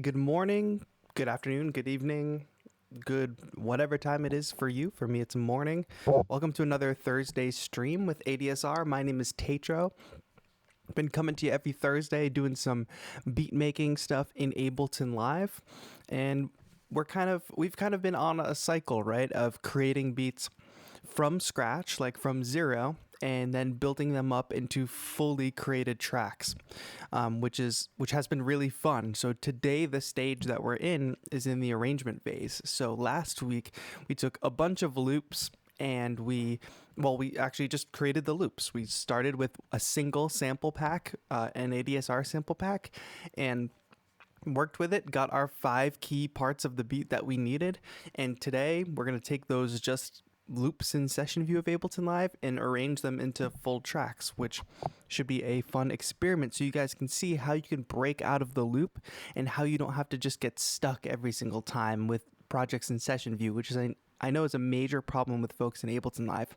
Good morning, good afternoon, good evening, good whatever time it is for you. For me, it's morning. Welcome to another Thursday stream with ADSR. My name is Taetro. Been coming to you every Thursday doing some beat making stuff in Ableton Live, and we've kind of been on a cycle, right, of creating beats from scratch, like from zero, and then building them up into fully created tracks, which has been really fun. So today, the stage that we're in is in the arrangement phase. So last week we took a bunch of loops and we actually just created the loops. We started with a single sample pack, an ADSR sample pack, and worked with it, got our 5 key parts of the beat that we needed. And today we're going to take those just loops in session view of Ableton Live and arrange them into full tracks, which should be a fun experiment so you guys can see how you can break out of the loop and how you don't have to just get stuck every single time with projects in session view, which is I know is a major problem with folks in Ableton Live.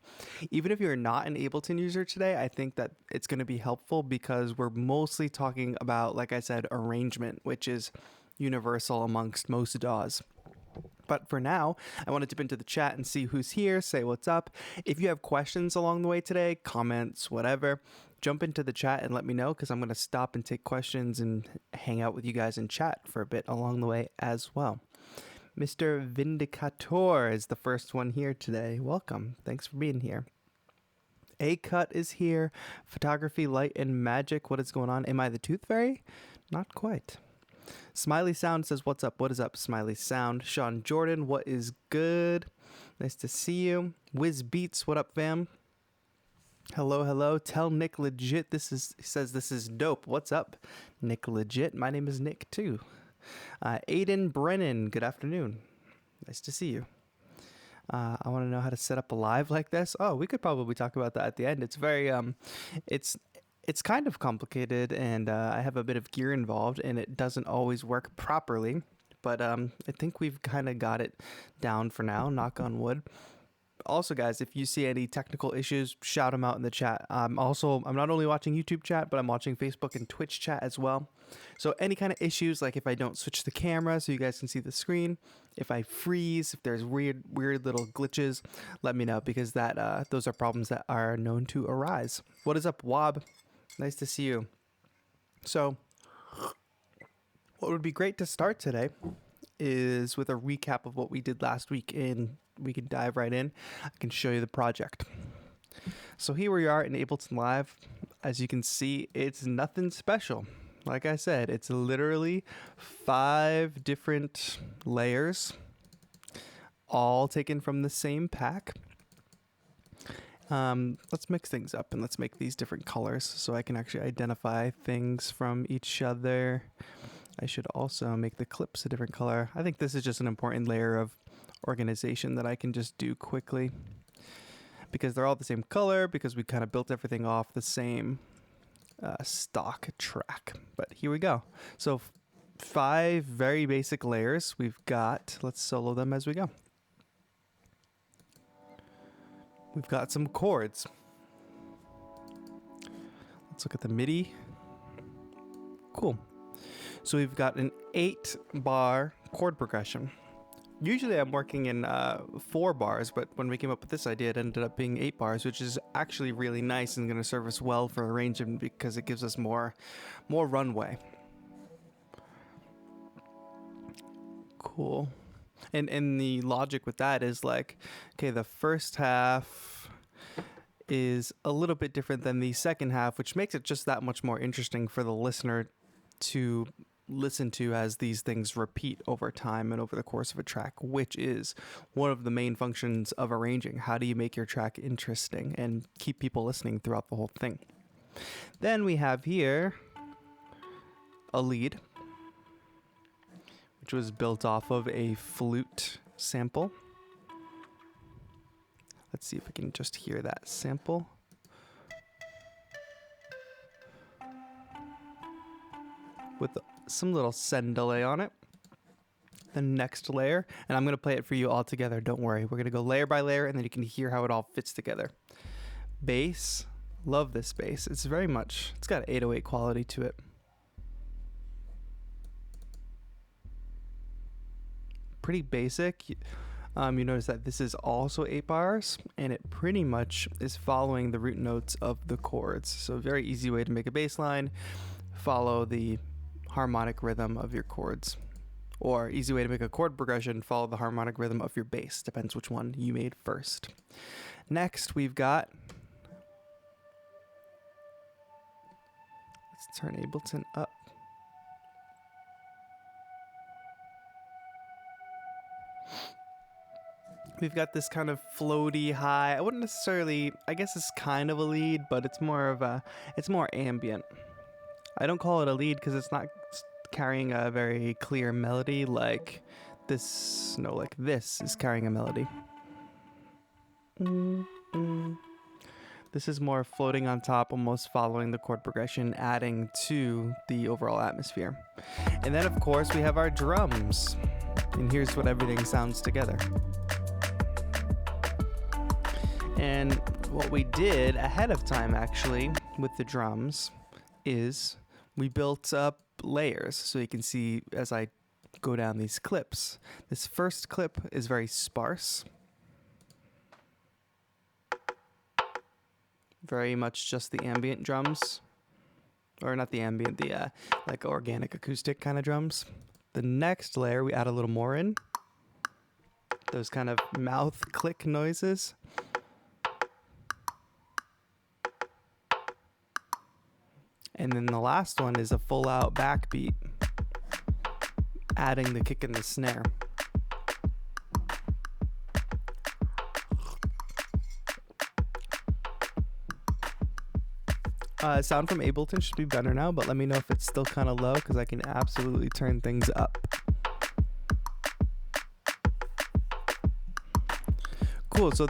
Even if you're not an Ableton user today, I think that it's going to be helpful because we're mostly talking about, like I said, arrangement, which is universal amongst most DAWs. But for now, I want to dip into the chat and see who's here, say what's up. If you have questions along the way today, comments, whatever, jump into the chat and let me know because I'm going to stop and take questions and hang out with you guys in chat for a bit along the way as well. Mr. Vindicator is the first one here today. Welcome. Thanks for being here. A-Cut is here. Photography, Light, and Magic. What is going on? Am I the Tooth Fairy? Not quite. Smiley Sound says, what's up? What is up, Smiley Sound? Sean Jordan, what is good? Nice to see you. Wiz Beats, what up, fam? Hello, hello. Tell Nick Legit he says this is dope. What's up, Nick Legit? My name is Nick, too. Aiden Brennan, good afternoon. Nice to see you. I want to know how to set up a live like this. Oh, we could probably talk about that at the end. It's very, it's kind of complicated, and I have a bit of gear involved, and it doesn't always work properly. But I think we've kind of got it down for now, knock on wood. Also, guys, if you see any technical issues, shout them out in the chat. I'm not only watching YouTube chat, but I'm watching Facebook and Twitch chat as well. So any kind of issues, like if I don't switch the camera so you guys can see the screen, if I freeze, if there's weird little glitches, let me know because those are problems that are known to arise. What is up, Wob? Nice to see you. So what would be great to start today is with a recap of what we did last week, and we can dive right in. I can show you the project. So here we are in Ableton Live. As you can see, it's nothing special. Like I said, it's literally 5 different layers, all taken from the same pack. Let's mix things up and let's make these different colors so I can actually identify things from each other. I should also make the clips a different color. I think this is just an important layer of organization that I can just do quickly because they're all the same color because we kind of built everything off the same stock track. But here we go. So 5 very basic layers we've got. Let's solo them as we go. We've got some chords. Let's look at the MIDI. Cool. So we've got an 8-bar chord progression. Usually I'm working in 4 bars, but when we came up with this idea, it ended up being 8 bars, which is actually really nice and going to serve us well for arrangement because it gives us more runway. Cool. And the logic with that is like, okay, the first half is a little bit different than the second half, which makes it just that much more interesting for the listener to listen to as these things repeat over time and over the course of a track, which is one of the main functions of arranging. How do you make your track interesting and keep people listening throughout the whole thing? Then we have here a lead, which was built off of a flute sample. Let's see if we can just hear that sample. With some little send delay on it. The next layer, and I'm going to play it for you all together, don't worry. We're going to go layer by layer, and then you can hear how it all fits together. Bass, love this bass. It's got 808 quality to it. pretty basic. You notice that this is also 8 bars, and it pretty much is following the root notes of the chords. So a very easy way to make a bass line, follow the harmonic rhythm of your chords. Or easy way to make a chord progression, follow the harmonic rhythm of your bass. Depends which one you made first. Next, we've got, let's turn Ableton up. We've got this kind of floaty high. I wouldn't necessarily, I guess it's kind of a lead, but it's more ambient. I don't call it a lead because it's not carrying a very clear melody like this. No, like this is carrying a melody. This is more floating on top, almost following the chord progression, adding to the overall atmosphere. And then, of course, we have our drums. And here's what everything sounds together. And what we did ahead of time, actually, with the drums is we built up layers. So you can see as I go down these clips. This first clip is very sparse. Very much just the ambient drums. Or not the ambient, the like organic acoustic kind of drums. The next layer, we add a little more in. Those kind of mouth click noises. And then the last one is a full out backbeat, adding the kick and the snare. Sound from Ableton should be better now, but let me know if it's still kind of low because I can absolutely turn things up. Cool, so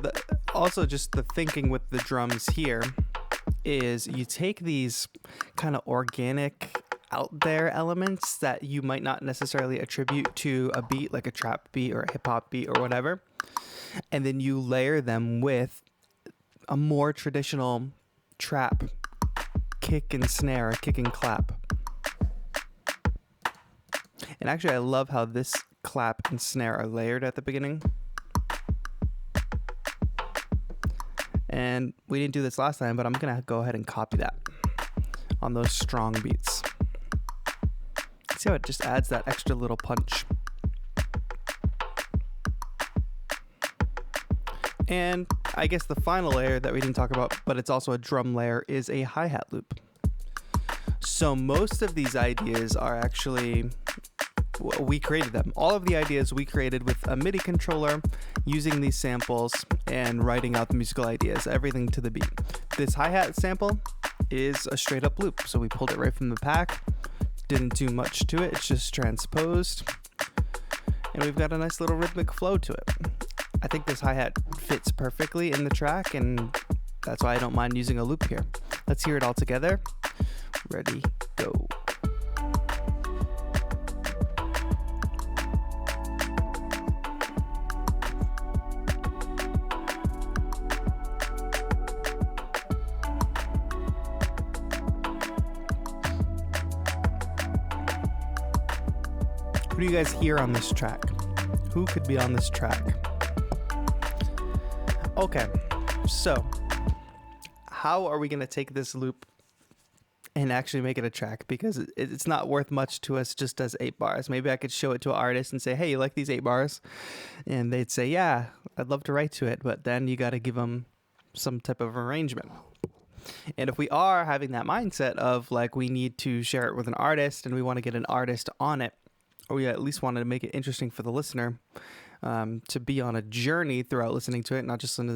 also just the thinking with the drums here is you take these kind of organic out there elements that you might not necessarily attribute to a beat like a trap beat or a hip hop beat or whatever, and then you layer them with a more traditional trap kick and snare, kick and clap. And actually I love how this clap and snare are layered at the beginning. And we didn't do this last time, but I'm gonna go ahead and copy that on those strong beats. See how it just adds that extra little punch. And I guess the final layer that we didn't talk about, but it's also a drum layer, is a hi-hat loop. So most of these ideas are actually, we created them. All of the ideas we created with a MIDI controller, using these samples and writing out the musical ideas, everything to the beat. This hi-hat sample is a straight up loop. So we pulled it right from the pack, didn't do much to it, it's just transposed. And we've got a nice little rhythmic flow to it. I think this hi-hat fits perfectly in the track, and that's why I don't mind using a loop here. Let's hear it all together. Ready, go. Who do you guys hear on this track? Who could be on this track? Okay, so how are we going to take this loop and actually make it a track? Because it's not worth much to us just as 8 bars. Maybe I could show it to an artist and say, hey, you like these 8 bars? And they'd say, yeah, I'd love to write to it. But then you got to give them some type of arrangement. And if we are having that mindset of like we need to share it with an artist and we want to get an artist on it, or we at least wanted to make it interesting for the listener, to be on a journey throughout listening to it, not just listen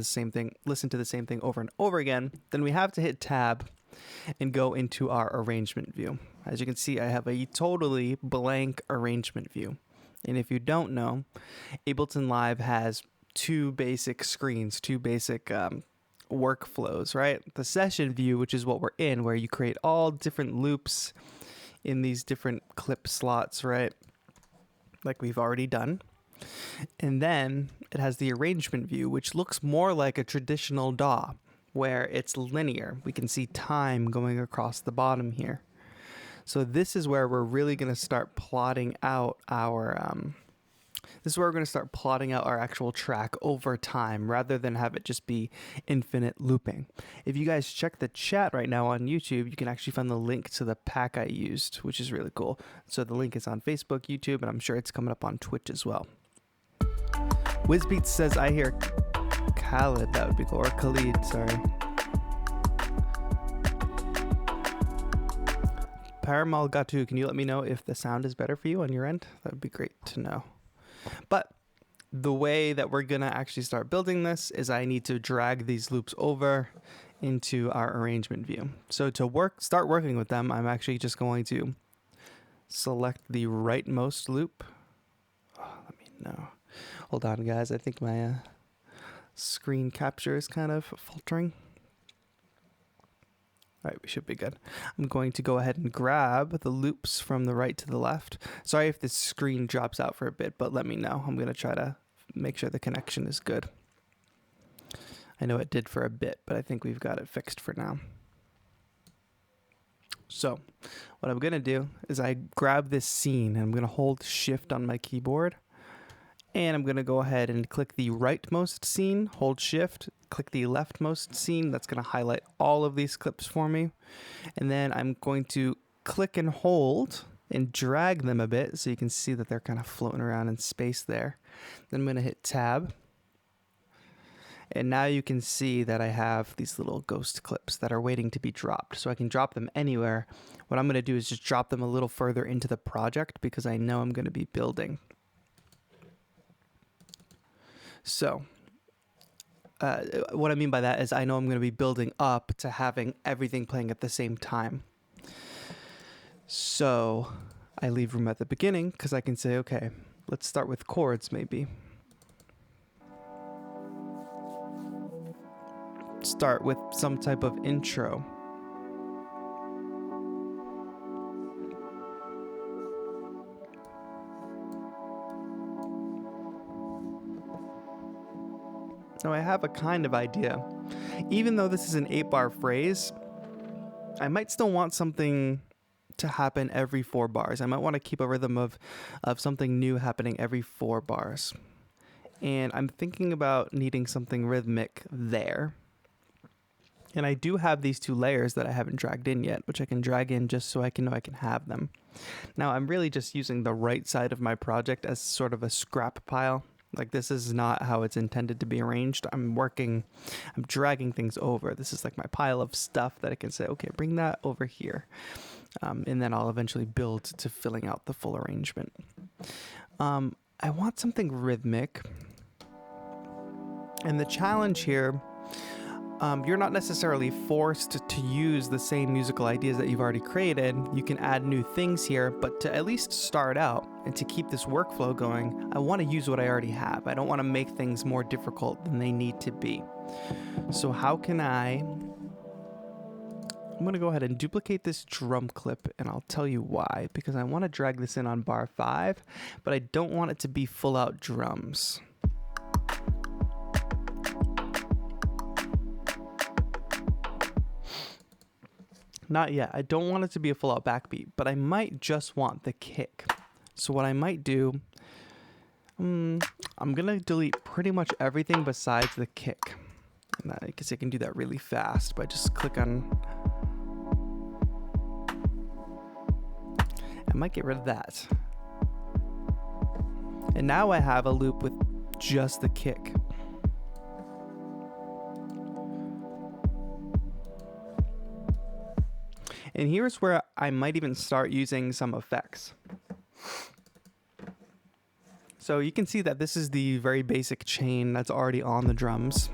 to the same thing over and over again, then we have to hit tab and go into our arrangement view. As you can see, I have a totally blank arrangement view. And if you don't know, Ableton Live has 2 basic screens, 2 basic workflows, right? The session view, which is what we're in, where you create all different loops in these different clip slots, right? Like we've already done. And then it has the arrangement view, which looks more like a traditional DAW, where it's linear. We can see time going across the bottom here. So this is where we're really going to start plotting out our This is where we're going to start plotting out our actual track over time rather than have it just be infinite looping. If you guys check the chat right now on YouTube, you can actually find the link to the pack I used, which is really cool. So the link is on Facebook, YouTube, and I'm sure it's coming up on Twitch as well. WizBeats says, I hear Khaled. That would be cool. Or Khalid, sorry. Paramal Gatu, can you let me know if the sound is better for you on your end? That would be great to know. But the way that we're going to actually start building this is I need to drag these loops over into our arrangement view. So to start working with them, I'm actually just going to select the rightmost loop. Oh, let me know. Hold on, guys. I think my screen capture is kind of faltering. All right, we should be good. I'm going to go ahead and grab the loops from the right to the left. Sorry if this screen drops out for a bit, but let me know. I'm going to try to make sure the connection is good. I know it did for a bit, but I think we've got it fixed for now. So what I'm going to do is I grab this scene and I'm going to hold shift on my keyboard. And I'm going to go ahead and click the rightmost scene, hold shift, click the leftmost scene. That's going to highlight all of these clips for me. And then I'm going to click and hold and drag them a bit so you can see that they're kind of floating around in space there. Then I'm going to hit tab. And now you can see that I have these little ghost clips that are waiting to be dropped. So I can drop them anywhere. What I'm going to do is just drop them a little further into the project because I know I'm going to be building. So what I mean by that is I know I'm going to be building up to having everything playing at the same time. So I leave room at the beginning because I can say, okay, let's start with chords maybe. Start with some type of intro. Now I have a kind of idea. Even though this is an 8-bar phrase, I might still want something to happen every 4 bars. I might want to keep a rhythm of something new happening every 4 bars. And I'm thinking about needing something rhythmic there. And I do have these 2 layers that I haven't dragged in yet, which I can drag in just so I can know I can have them. Now I'm really just using the right side of my project as sort of a scrap pile. Like this is not how it's intended to be arranged. I'm dragging things over. This is like my pile of stuff that I can say, okay, bring that over here. And then I'll eventually build to filling out the full arrangement. I want something rhythmic. And the challenge here, you're not necessarily forced to use the same musical ideas that you've already created. You can add new things here, but to at least start out and to keep this workflow going, I want to use what I already have. I don't want to make things more difficult than they need to be. So how can I'm going to go ahead and duplicate this drum clip, and I'll tell you why. Because I want to drag this in on bar 5, but I don't want it to be full out drums. Not yet. I don't want it to be a full-out backbeat, but I might just want the kick. So what I might do, I'm going to delete pretty much everything besides the kick. And I guess I can do that really fast by just click on... I might get rid of that. And now I have a loop with just the kick. And here's where I might even start using some effects. So you can see that this is the very basic chain that's already on the drums.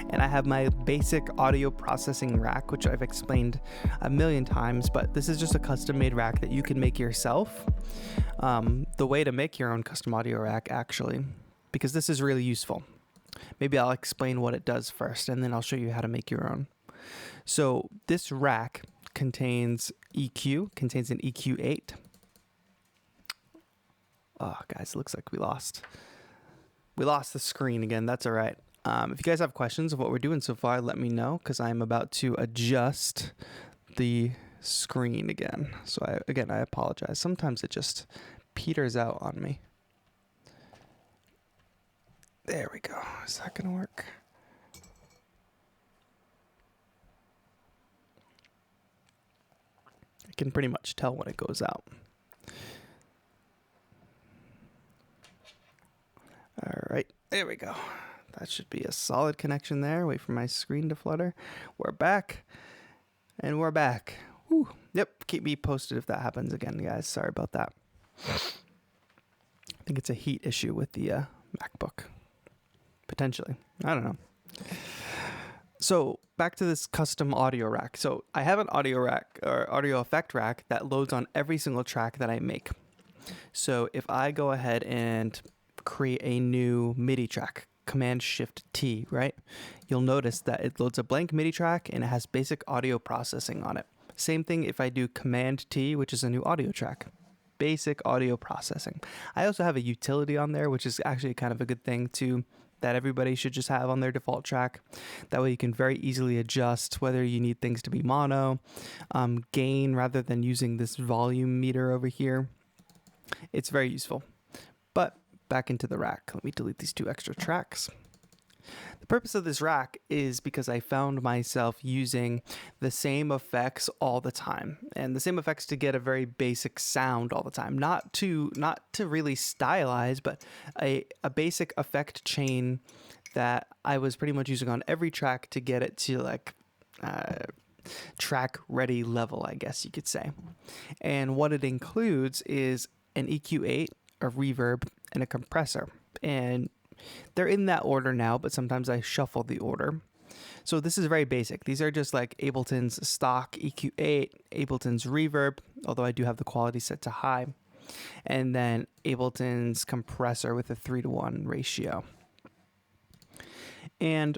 And I have my basic audio processing rack, which I've explained a million times, but this is just a custom-made rack that you can make yourself. The way to make your own custom audio rack, actually, because this is really useful. Maybe I'll explain what it does first, and then I'll show you how to make your own. So this rack contains an EQ8. Oh, guys, it looks like we lost the screen again. That's all right. If you guys have questions of what we're doing so far, let me know, because I'm about to adjust the screen again. So I apologize. Sometimes it just peters out on me. There we go. Is that gonna work? I can pretty much tell when it goes out. All right, there we go. That should be a solid connection there. Wait for my screen to flutter. We're back, and we're back. Whew. Yep, keep me posted if that happens again, guys. Sorry about that. I think it's a heat issue with the MacBook. Potentially. I don't know. So back to this custom audio rack. So I have an audio rack or audio effect rack that loads on every single track that I make. So if I go ahead and create a new MIDI track, Command Shift T, right? You'll notice that it loads a blank MIDI track and it has basic audio processing on it. Same thing if I do Command T, which is a new audio track. Basic audio processing. I also have a utility on there, which is actually kind of a good thing too, that everybody should just have on their default track. That way you can very easily adjust whether you need things to be mono, gain, rather than using this volume meter over here. It's very useful. But back into the rack. Let me delete these 2 extra tracks. The purpose of this rack is because I found myself using the same effects all the time, and the same effects to get a very basic sound all the time. Not to really stylize, but a basic effect chain that I was pretty much using on every track to get it to like track ready level, I guess you could say. And what it includes is an EQ8, a reverb, and a compressor. And they're in that order now, but sometimes I shuffle the order. So this is very basic. These are just like Ableton's stock EQ8, Ableton's reverb, although I do have the quality set to high, and then Ableton's compressor with a 3:1 ratio. And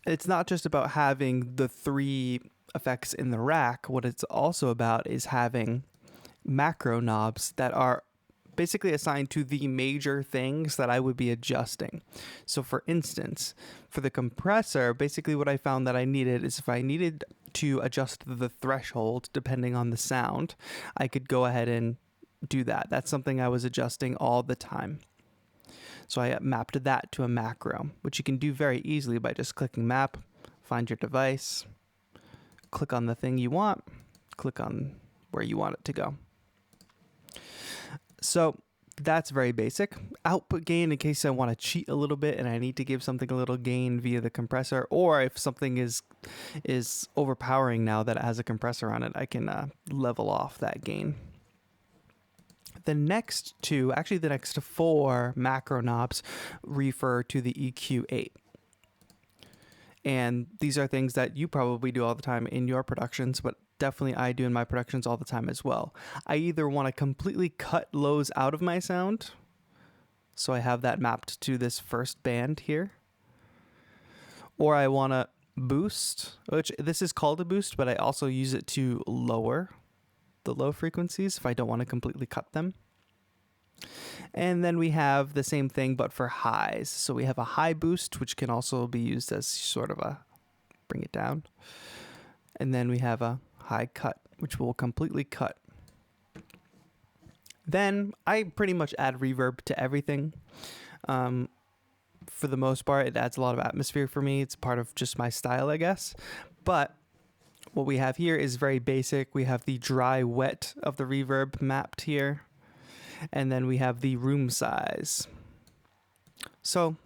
it's not just about having the 3 effects in the rack. What it's also about is having macro knobs that are basically assigned to the major things that I would be adjusting. So for instance, for the compressor, basically what I found that I needed is if I needed to adjust the threshold depending on the sound, I could go ahead and do that. That's something I was adjusting all the time. So I mapped that to a macro, which you can do very easily by just clicking map, find your device, click on the thing you want, click on where you want it to go. So that's very basic. Output gain, in case I want to cheat a little bit and I need to give something a little gain via the compressor, or if something is overpowering now that it has a compressor on it, I can level off that gain. The next 4 macro knobs refer to the EQ8. And these are things that you probably do all the time in your productions, but definitely I do in my productions all the time as well. I either want to completely cut lows out of my sound, so I have that mapped to this first band here, or I want to boost, which this is called a boost, but I also use it to lower the low frequencies if I don't want to completely cut them. And then we have the same thing but for highs. So we have a high boost, which can also be used as sort of a bring it down. And then we have a high cut, which will completely cut. Then I pretty much add reverb to everything. For the most part, it adds a lot of atmosphere for me. It's part of just my style, I guess. But what we have here is very basic. We have the dry wet of the reverb mapped here. And then we have the room size. So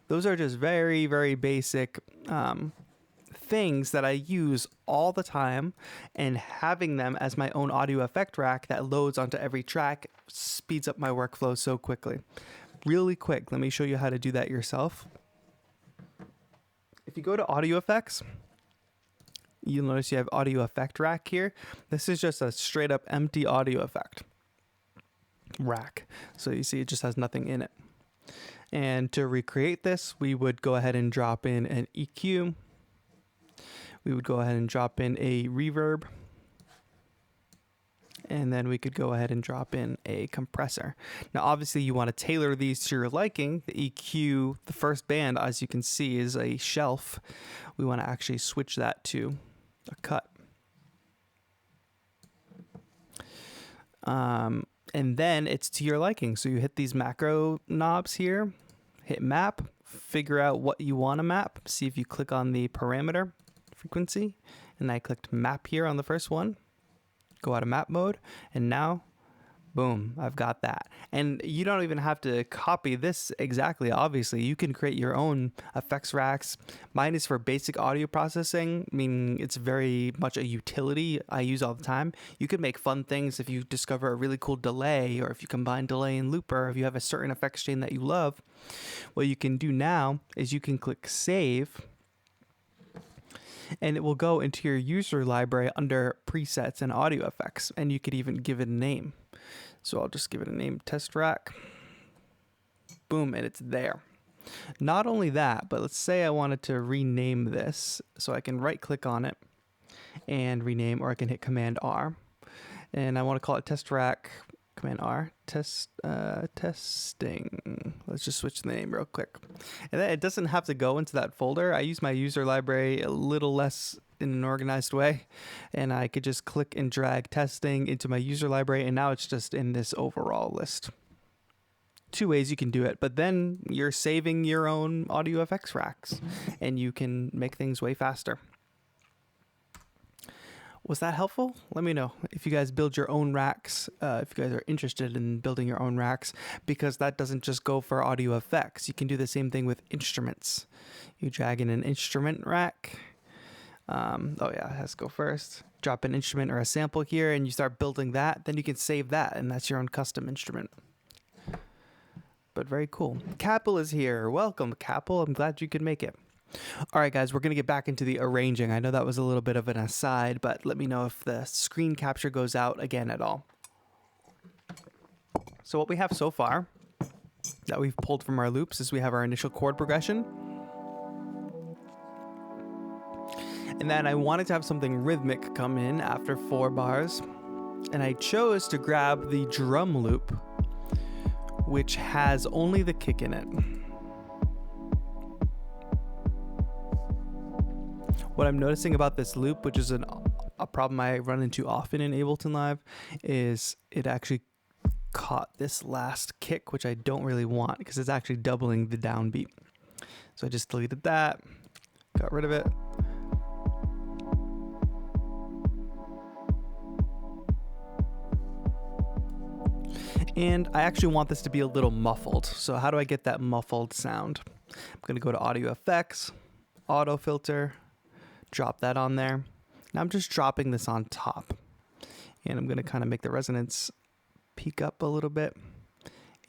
those are just very, very basic things that I use all the time, and having them as my own audio effect rack that loads onto every track speeds up my workflow so quickly. Really quick, let me show you how to do that yourself. If you go to audio effects, you'll notice you have audio effect rack here. This is just a straight up empty audio effect rack. So you see it just has nothing in it. And to recreate this, we would go ahead and drop in an EQ. We would go ahead and drop in a reverb. And then we could go ahead and drop in a compressor. Now, obviously, you want to tailor these to your liking. The EQ, the first band, as you can see, is a shelf. We want to actually switch that to a cut. And then it's to your liking. So you hit these macro knobs here hit map, figure out what you want to map, see if you click on the parameter frequency, and I clicked map here on the first one, go out of map mode, and now boom, I've got that. And you don't even have to copy this exactly, obviously. You can create your own effects racks. Mine is for basic audio processing, meaning it's very much a utility I use all the time. You could make fun things if you discover a really cool delay, or if you combine delay and looper, if you have a certain effects chain that you love. What you can do now is you can click save, and it will go into your user library under presets and audio effects, and you could even give it a name. So I'll just give it a name, test rack. Boom, and it's there. Not only that, but let's say I wanted to rename this. So I can right click on it and rename, or I can hit Command R. And I want to call it test rack, Command R, testing. Let's just switch the name real quick. And then it doesn't have to go into that folder. I use my user library a little less in an organized way, and I could just click and drag testing into my user library, and now it's just in this overall list. Two ways you can do it, but then you're saving your own audio effects racks, and you can make things way faster. Was that helpful? Let me know if you guys build your own racks, if you guys are interested in building your own racks, because that doesn't just go for audio effects. You can do the same thing with instruments. You drag in an instrument rack. Oh yeah, it has to go first. Drop an instrument or a sample here, and you start building that. Then you can save that, and that's your own custom instrument. But very cool. Capel is here. Welcome, Capel. I'm glad you could make it. All right, guys, we're going to get back into the arranging. I know that was a little bit of an aside, but let me know if the screen capture goes out again at all. So what we have so far that we've pulled from our loops is we have our initial chord progression. And then I wanted to have something rhythmic come in after 4 bars. And I chose to grab the drum loop, which has only the kick in it. What I'm noticing about this loop, which is a problem I run into often in Ableton Live, is it actually caught this last kick, which I don't really want because it's actually doubling the downbeat. So I just deleted that, got rid of it. And I actually want this to be a little muffled. So how do I get that muffled sound? I'm going to go to Audio Effects, Auto Filter, drop that on there. Now I'm just dropping this on top. And I'm going to kind of make the resonance peak up a little bit.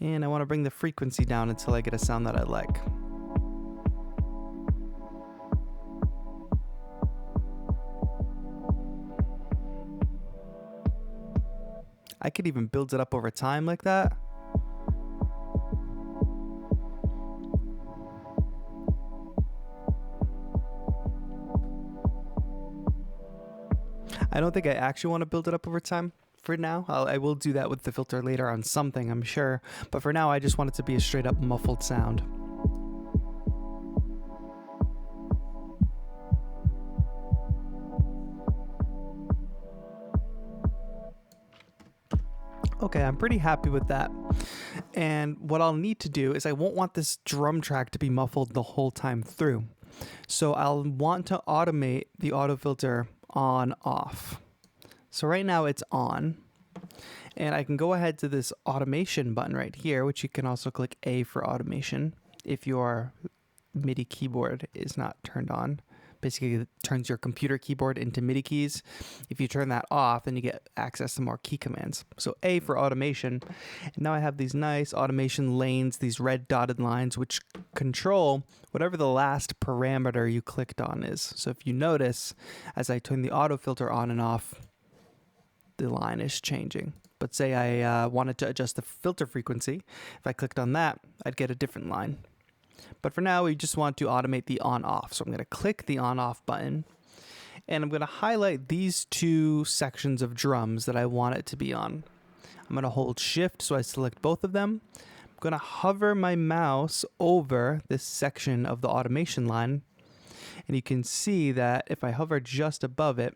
And I want to bring the frequency down until I get a sound that I like. I could even build it up over time like that. I don't think I actually want to build it up over time for now. I will do that with the filter later on something, I'm sure. But for now, I just want it to be a straight up muffled sound. Okay, I'm pretty happy with that. And what I'll need to do is I won't want this drum track to be muffled the whole time through. So I'll want to automate the auto filter on off. So right now it's on. And I can go ahead to this automation button right here, which you can also click A for automation if your MIDI keyboard is not turned on. Basically, it turns your computer keyboard into MIDI keys. If you turn that off, then you get access to more key commands. So A for automation. And now I have these nice automation lanes, these red dotted lines, which control whatever the last parameter you clicked on is. So if you notice, as I turn the auto filter on and off, the line is changing. But say I wanted to adjust the filter frequency. If I clicked on that, I'd get a different line. But for now, we just want to automate the on-off. So I'm going to click the on-off button, and I'm going to highlight these 2 sections of drums that I want it to be on. I'm going to hold Shift so I select both of them. I'm going to hover my mouse over this section of the automation line, and you can see that if I hover just above it,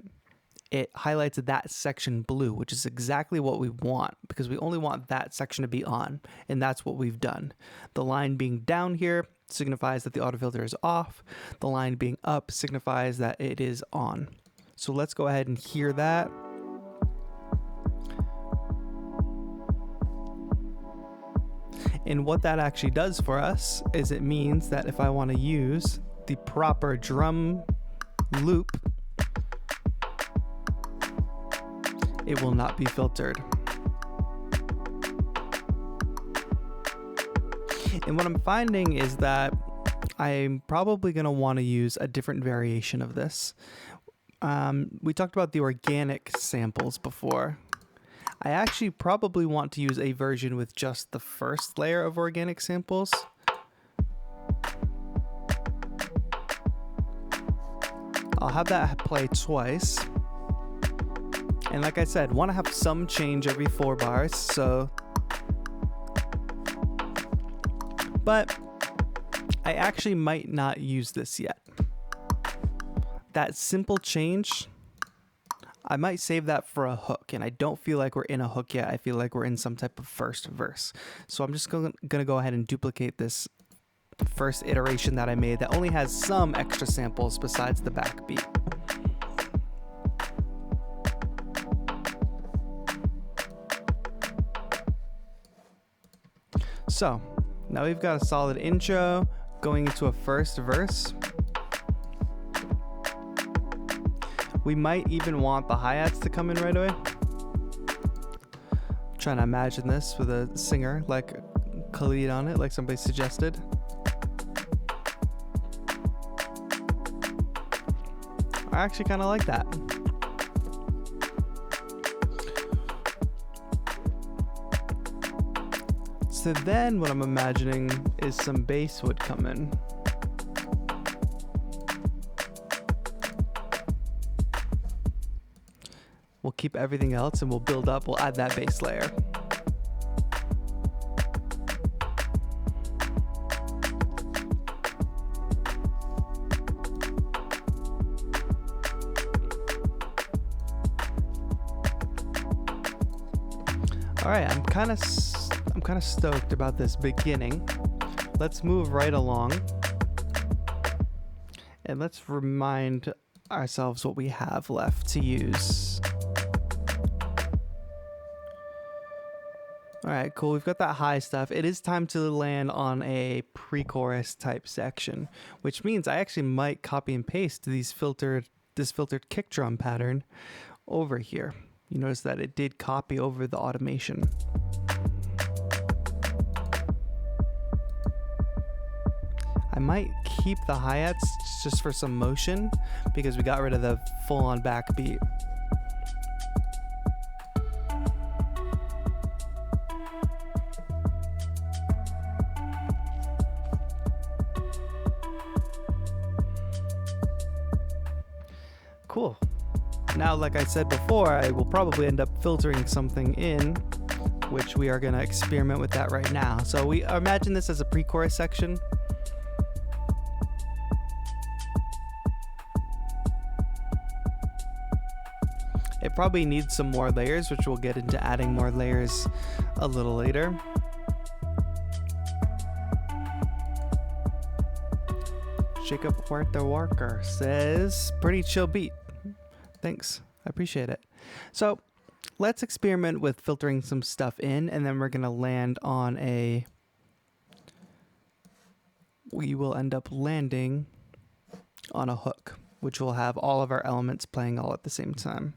it highlights that section blue, which is exactly what we want because we only want that section to be on, and that's what we've done. The line being down here signifies that the autofilter is off. The line being up signifies that it is on. So let's go ahead and hear that. And what that actually does for us is it means that if I want to use the proper drum loop, it will not be filtered. And what I'm finding is that I'm probably going to want to use a different variation of this. We talked about the organic samples before. I actually probably want to use a version with just the first layer of organic samples. I'll have that play twice. And like I said, want to have some change every 4 bars, so. But I actually might not use this yet. That simple change, I might save that for a hook, and I don't feel like we're in a hook yet. I feel like we're in some type of first verse. So I'm just gonna go ahead and duplicate this first iteration that I made that only has some extra samples besides the backbeat. So now we've got a solid intro going into a first verse. We might even want the hi-hats to come in right away. I'm trying to imagine this with a singer like Khalid on it, like somebody suggested. I actually kind of like that. So then what I'm imagining is some bass would come in. We'll keep everything else and we'll build up, we'll add that bass layer. All right, I'm kind of stoked about this beginning. Let's move right along. And let's remind ourselves what we have left to use. All right, cool. We've got that high stuff. It is time to land on a pre-chorus type section, which means I actually might copy and paste this filtered kick drum pattern over here. You notice that it did copy over the automation. I might keep the hi-hats just for some motion because we got rid of the full-on backbeat. Cool. Now, like I said before, I will probably end up filtering something in, which we are going to experiment with that right now. So we imagine this as a pre-chorus section. It probably needs some more layers, which we'll get into adding more layers a little later. Jacob Huerta Walker says, pretty chill beat. Thanks, I appreciate it. So let's experiment with filtering some stuff in, and then we're gonna land on we will end up landing on a hook, which will have all of our elements playing all at the same time.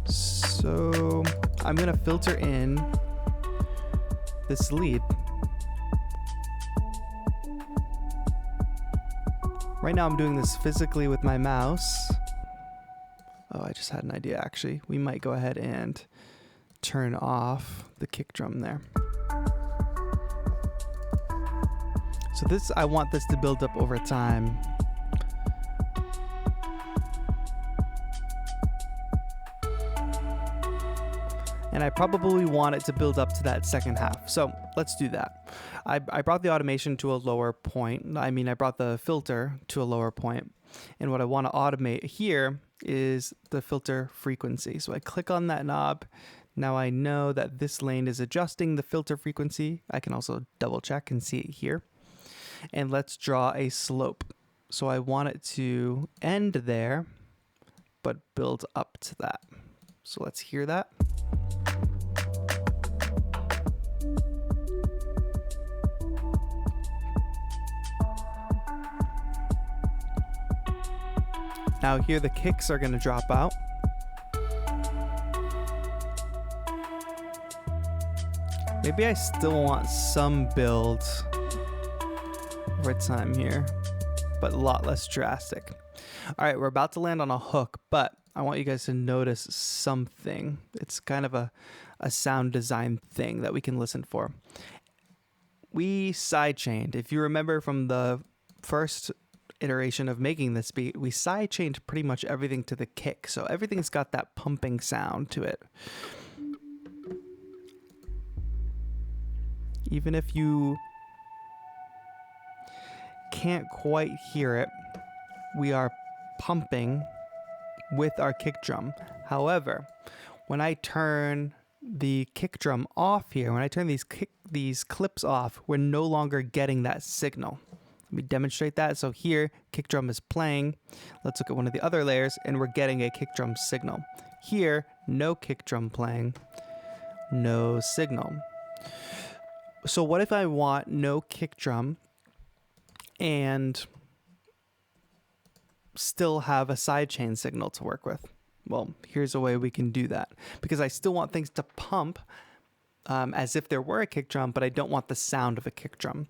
So I'm gonna filter in this lead. Right now I'm doing this physically with my mouse. Oh, I just had an idea actually. We might go ahead and turn off the kick drum there. So I want this to build up over time. and I probably want it to build up to that second half. So let's do that. I brought the automation to a lower point. I mean, I brought the filter to a lower point. And what I want to automate here is the filter frequency. So I click on that knob. Now I know that this lane is adjusting the filter frequency. I can also double check and see it here. And let's draw a slope. So I want it to end there, but build up to that. So let's hear that. Now here the kicks are going to drop out. Maybe I still want some build over time here, but a lot less drastic. All right, we're about to land on a hook, but I want you guys to notice something. It's kind of a sound design thing that we can listen for. We sidechained. If you remember from the first iteration of making this beat, we sidechained pretty much everything to the kick. So everything's got that pumping sound to it. Even if you can't quite hear it, we are pumping with our kick drum. However, when I turn the kick drum off here, when I turn these clips off, we're no longer getting that signal. Let me demonstrate that. So here, kick drum is playing. Let's look at one of the other layers, and we're getting a kick drum signal. Here, no kick drum playing, no signal. So what if I want no kick drum and still have a sidechain signal to work with? Well, here's a way we can do that, because I still want things to pump as if there were a kick drum, but I don't want the sound of a kick drum.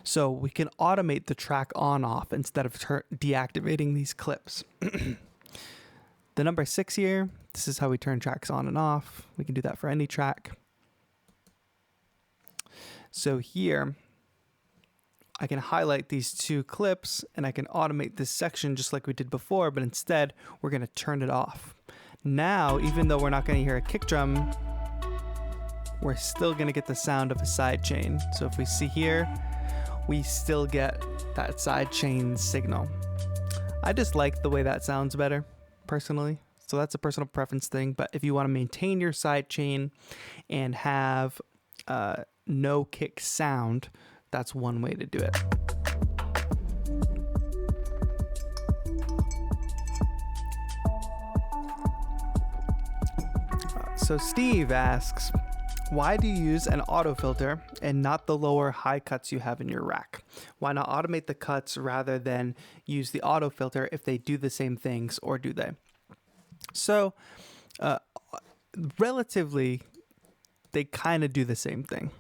So we can automate the track on off instead of deactivating these clips. The number 6 here, this is how we turn tracks on and off. We can do that for any track. So here, I can highlight these 2 clips and I can automate this section just like we did before, but instead we're going to turn it off. Now, even though we're not going to hear a kick drum, we're still going to get the sound of a side chain. So if we see here, we still get that side chain signal. I just like the way that sounds better, personally. So that's a personal preference thing. But if you want to maintain your side chain and have no kick sound, that's one way to do it. So Steve asks, why do you use an auto filter and not the lower high cuts you have in your rack? Why not automate the cuts rather than use the auto filter if they do the same things, or do they? So relatively, they kind of do the same thing.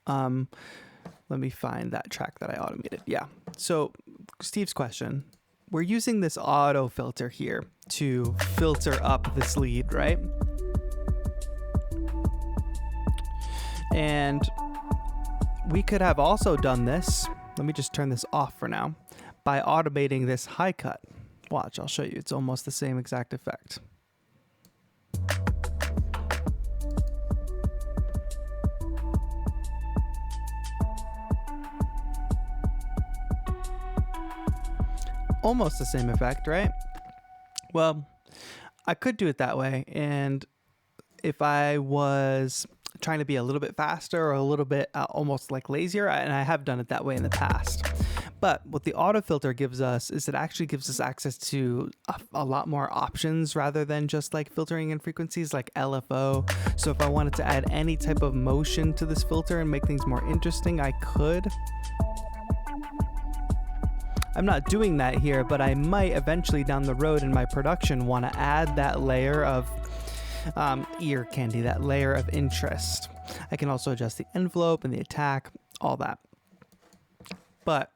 Let me find that track that I automated. Yeah. So Steve's question, we're using this auto filter here to filter up this lead, right? And we could have also done this. Let me just turn this off for now by automating this high cut. Watch, I'll show you. It's almost the same exact effect. Almost the same effect, right? Well, I could do it that way. And if I was trying to be a little bit faster or a little bit almost like lazier, and I have done it that way in the past. But what the auto filter gives us is it actually gives us access to a lot more options rather than just like filtering in frequencies like LFO. So if I wanted to add any type of motion to this filter and make things more interesting, I could. I'm not doing that here, but I might eventually down the road in my production want to add that layer of ear candy, that layer of interest. I can also adjust the envelope and the attack, all that. But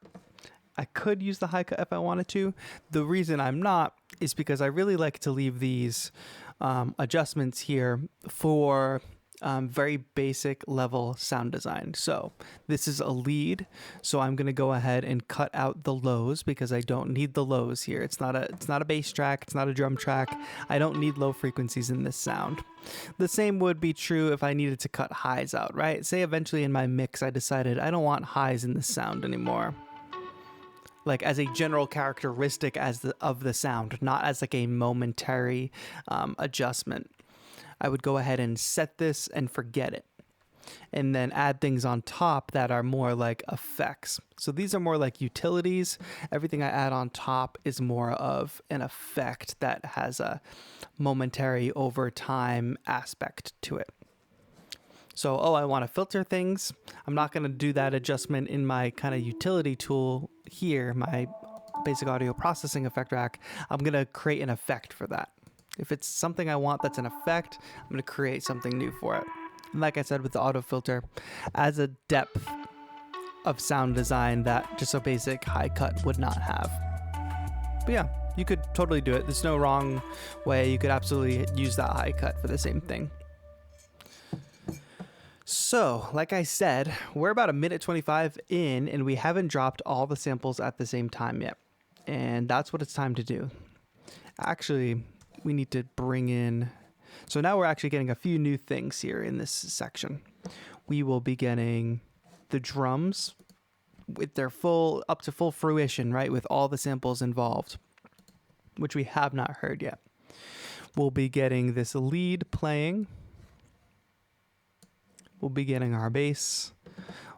I could use the high cut if I wanted to. The reason I'm not is because I really like to leave these adjustments here for very basic level sound design. So this is a lead. So I'm going to go ahead and cut out the lows because I don't need the lows here. It's not a bass track. It's not a drum track. I don't need low frequencies in this sound. The same would be true if I needed to cut highs out, right? Say eventually in my mix, I decided I don't want highs in this sound anymore. Like as a general characteristic of the sound, not as like a momentary adjustment. I would go ahead and set this and forget it, and then add things on top that are more like effects. So these are more like utilities. Everything I add on top is more of an effect that has a momentary over time aspect to it. So, I want to filter things. I'm not going to do that adjustment in my kind of utility tool here, my basic audio processing effect rack. I'm going to create an effect for that. If it's something I want that's an effect, I'm going to create something new for it. And like I said with the auto filter, adds a depth of sound design that just a basic high cut would not have. But yeah, you could totally do it. There's no wrong way. You could absolutely use that high cut for the same thing. So, like I said, we're about 1:25 in, and we haven't dropped all the samples at the same time yet. And that's what it's time to do. Actually, we need to bring in... So now we're actually getting a few new things here in this section. We will be getting the drums with their up to full fruition, right? With all the samples involved, which we have not heard yet. We'll be getting this lead playing. We'll be getting our bass.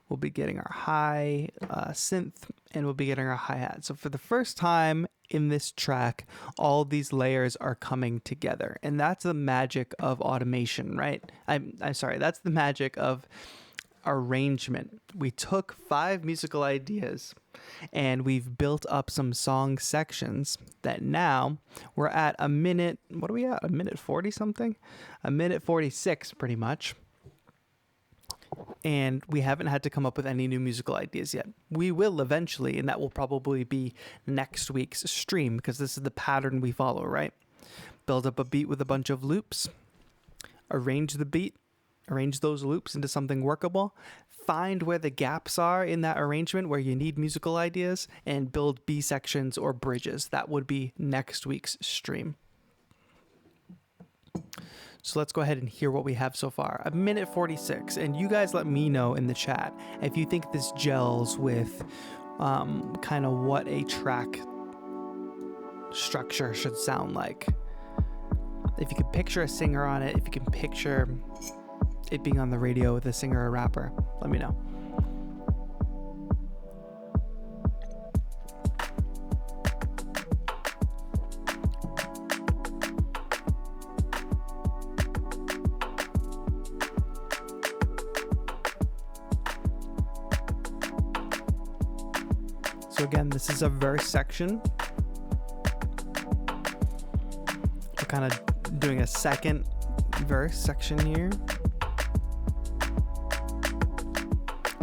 We'll be getting our high synth, and we'll be getting our hi-hat. So for the first time in this track, all these layers are coming together. And that's the magic of automation, right? I'm sorry, that's the magic of arrangement. We took 5 musical ideas and we've built up some song sections that now we're at a minute, what are we at? A minute 40 something? A minute 46 pretty much. And we haven't had to come up with any new musical ideas yet. We will eventually, and that will probably be next week's stream because this is the pattern we follow, right? Build up a beat with a bunch of loops, arrange the beat, arrange those loops into something workable, find where the gaps are in that arrangement where you need musical ideas, and build B sections or bridges. That would be next week's stream. So let's go ahead and hear what we have so far. A minute 46, and you guys let me know in the chat if you think this gels with kind of what a track structure should sound like. If you can picture a singer on it, if you can picture it being on the radio with a singer or rapper, let me know. So again, this is a verse section. We're kind of doing a second verse section here.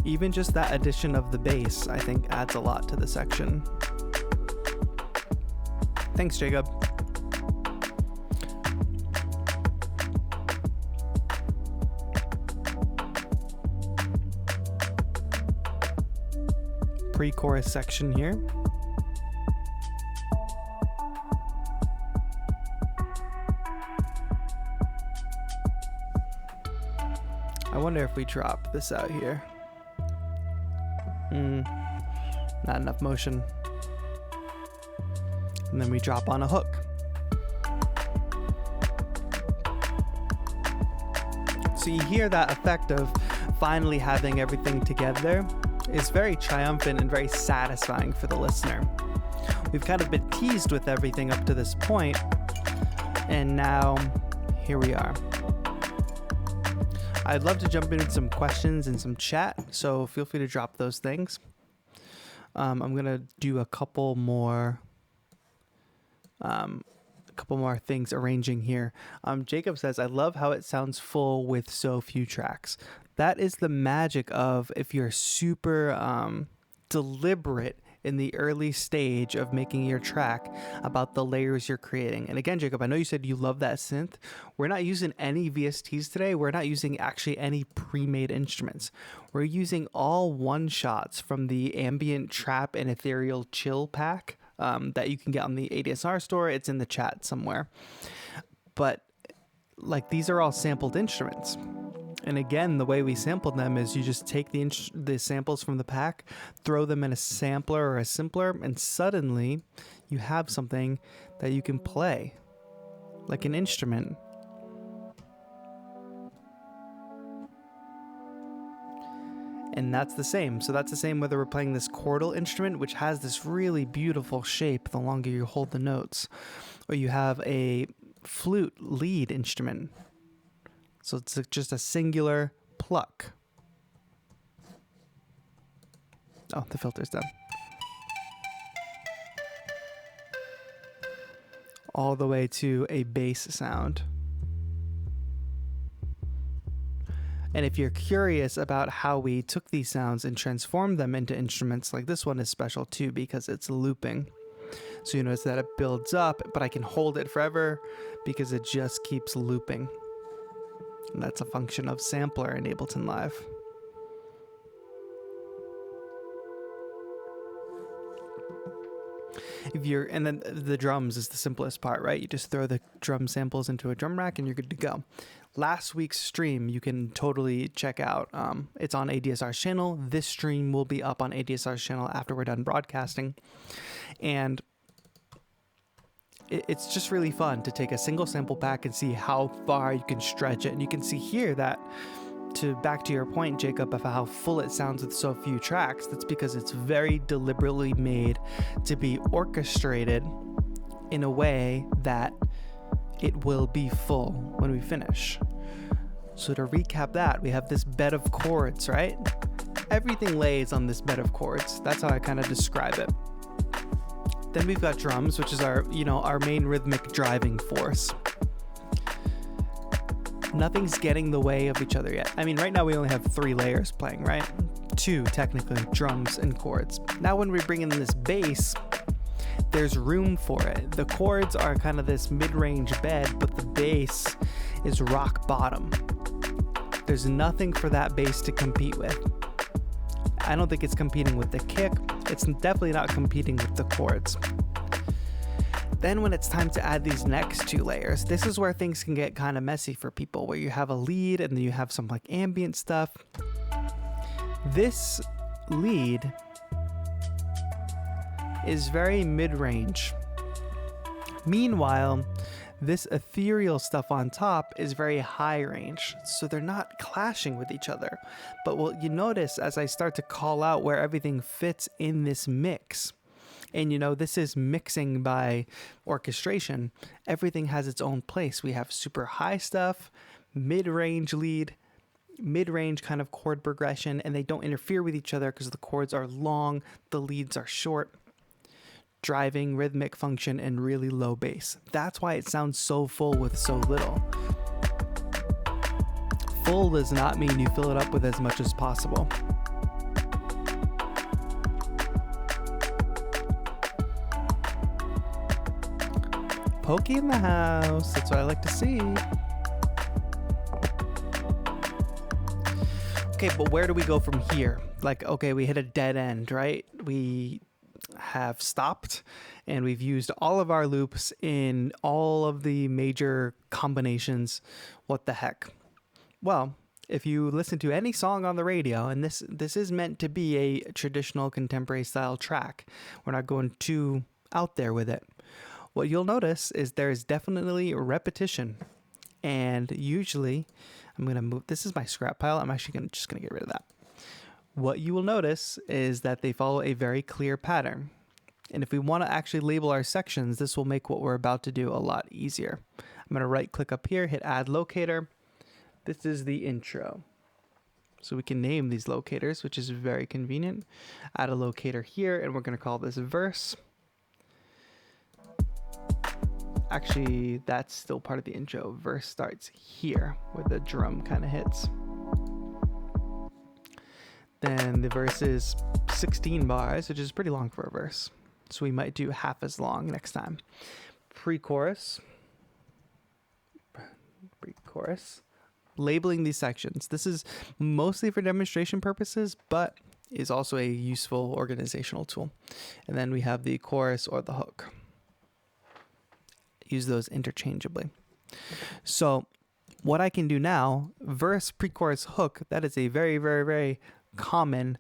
Even just that addition of the bass, I think, adds a lot to the section. Thanks, Jacob. Pre-chorus section here. I wonder if we drop this out here. Not enough motion. And then we drop on a hook. So you hear that effect of finally having everything together. Is very triumphant and very satisfying for the listener. We've kind of been teased with everything up to this point, and now here we are. I'd love to jump into some questions and some chat, so feel free to drop those things. I'm gonna do a couple more things arranging here. Jacob says, I love how it sounds full with so few tracks. That is the magic of if you're super deliberate in the early stage of making your track about the layers you're creating. And again, Jacob, I know you said you love that synth. We're not using any VSTs today. We're not using actually any pre-made instruments. We're using all one-shots from the ambient trap and ethereal chill pack that you can get on the ADSR store. It's in the chat somewhere. But like, these are all sampled instruments. And again, the way we sampled them is you just take the samples from the pack, throw them in a sampler or a simpler, and suddenly you have something that you can play like an instrument. And that's the same. So that's the same whether we're playing this chordal instrument, which has this really beautiful shape the longer you hold the notes, or you have a flute lead instrument. So it's just a singular pluck. Oh, the filter's done. All the way to a bass sound. And if you're curious about how we took these sounds and transformed them into instruments, like this one is special too because it's looping. So you notice that it builds up, but I can hold it forever because it just keeps looping. And that's a function of sampler in Ableton Live. And then the drums is the simplest part, right? You just throw the drum samples into a drum rack and you're good to go. Last week's stream you can totally check out. It's on ADSR's channel. This stream will be up on ADSR's channel after we're done broadcasting. And it's just really fun to take a single sample pack and see how far you can stretch it. And you can see here that, back to your point, Jacob, of how full it sounds with so few tracks, that's because it's very deliberately made to be orchestrated in a way that it will be full when we finish. So to recap that, we have this bed of chords, right? Everything lays on this bed of chords. That's how I kind of describe it. Then we've got drums, which is our main rhythmic driving force. Nothing's getting in the way of each other yet. I mean, right now we only have 3 layers playing, right? 2, technically, drums and chords. Now when we bring in this bass, there's room for it. The chords are kind of this mid-range bed, but the bass is rock bottom. There's nothing for that bass to compete with. I don't think it's competing with the kick. It's definitely not competing with the chords. Then when it's time to add these next 2 layers, this is where things can get kind of messy for people, where you have a lead and then you have some like ambient stuff. This lead is very mid-range. Meanwhile, this ethereal stuff on top is very high range, so they're not clashing with each other. But what you notice as I start to call out where everything fits in this mix, and this is mixing by orchestration, everything has its own place. We have super high stuff, mid-range lead, mid-range kind of chord progression, and they don't interfere with each other because the chords are long, the leads are short. Driving, rhythmic function, and really low bass. That's why it sounds so full with so little. Full does not mean you fill it up with as much as possible. Pokey in the house, that's what I like to see. Okay, but where do we go from here? Like, okay, we hit a dead end, right? We have stopped and we've used all of our loops in all of the major combinations. What the heck? Well, if you listen to any song on the radio, and this is meant to be a traditional contemporary style track, we're not going too out there with it. What you'll notice is there's definitely repetition, and usually I'm going to move. This is my scrap pile. I'm actually just going to get rid of that. What you will notice is that they follow a very clear pattern. And if we want to actually label our sections, this will make what we're about to do a lot easier. I'm going to right click up here, hit add locator. This is the intro. So we can name these locators, which is very convenient. Add a locator here, and we're going to call this verse. Actually, that's still part of the intro. Verse starts here, where the drum kind of hits. Then the verses 16 bars, which is pretty long for a verse. So we might do half as long next time. Pre-chorus. Labeling these sections. This is mostly for demonstration purposes, but is also a useful organizational tool. And then we have the chorus or the hook. Use those interchangeably. So what I can do now, verse, pre-chorus, hook, that is a very, very, very common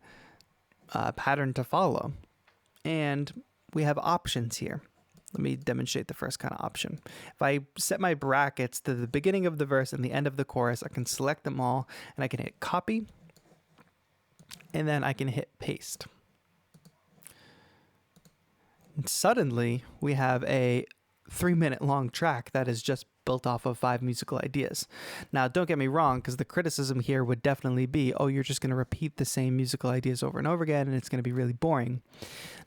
pattern to follow. And we have options here. Let me demonstrate the first kind of option. If I set my brackets to the beginning of the verse and the end of the chorus, I can select them all and I can hit copy and then I can hit paste. And suddenly we have a 3-minute long track that is just built off of 5 musical ideas. Now, don't get me wrong, because the criticism here would definitely be, oh, you're just going to repeat the same musical ideas over and over again, and it's going to be really boring.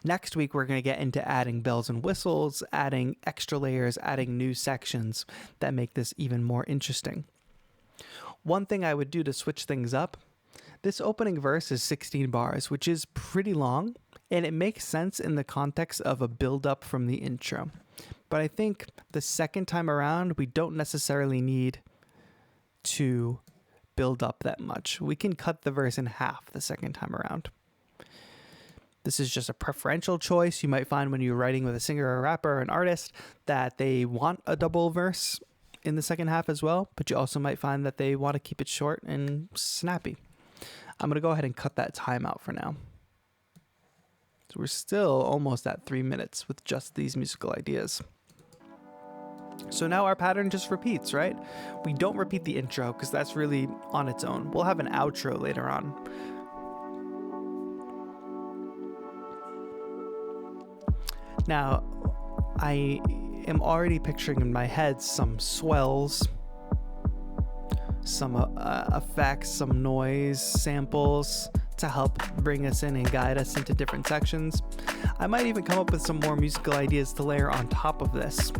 Next week, we're going to get into adding bells and whistles, adding extra layers, adding new sections that make this even more interesting. One thing I would do to switch things up, this opening verse is 16 bars, which is pretty long, and it makes sense in the context of a build-up from the intro. But I think the second time around, we don't necessarily need to build up that much. We can cut the verse in half the second time around. This is just a preferential choice. You might find when you're writing with a singer or a rapper or an artist that they want a double verse in the second half as well, but you also might find that they want to keep it short and snappy. I'm going to go ahead and cut that time out for now. So we're still almost at 3 minutes with just these musical ideas. So now our pattern just repeats, right? We don't repeat the intro because that's really on its own. We'll have an outro later on. Now, I am already picturing in my head some swells, some effects, some noise, samples to help bring us in and guide us into different sections. I might even come up with some more musical ideas to layer on top of this.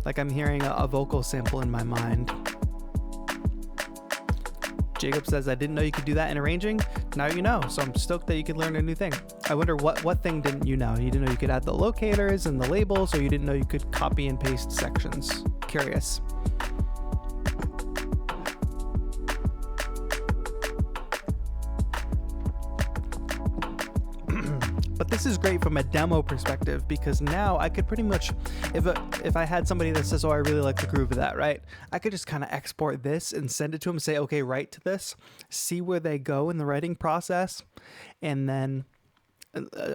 Like I'm hearing a vocal sample in my mind. Jacob says, I didn't know you could do that in arranging. Now you know, so I'm stoked that you could learn a new thing. I wonder what thing didn't you know? You didn't know you could add the locators and the labels, or you didn't know you could copy and paste sections? Curious. But this is great from a demo perspective because now I could pretty much, if I had somebody that says, oh, I really like the groove of that, right? I could just kind of export this and send it to them and say, okay, write to this, see where they go in the writing process, and then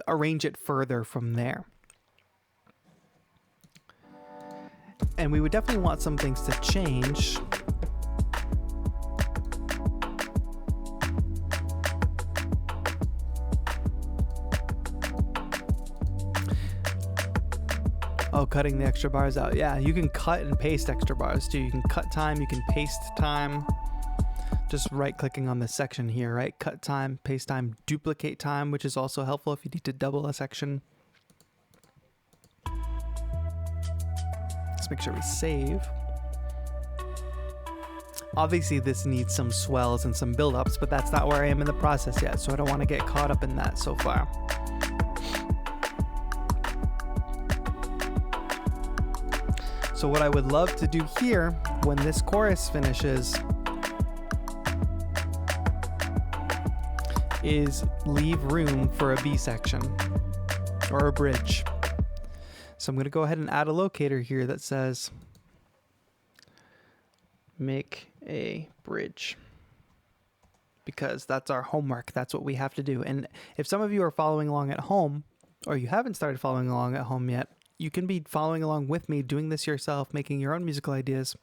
arrange it further from there. And we would definitely want some things to change. Oh, cutting the extra bars out. Yeah, you can cut and paste extra bars too. You can cut time, you can paste time. Just right-clicking on the section here, right? Cut time, paste time, duplicate time, which is also helpful if you need to double a section. Let's make sure we save. Obviously, this needs some swells and some build-ups, but that's not where I am in the process yet, so I don't want to get caught up in that so far. So what I would love to do here when this chorus finishes is leave room for a B section or a bridge. So I'm going to go ahead and add a locator here that says make a bridge, because that's our homework. That's what we have to do. And if some of you are following along at home, or you haven't started following along at home yet, you can be following along with me, doing this yourself, making your own musical ideas,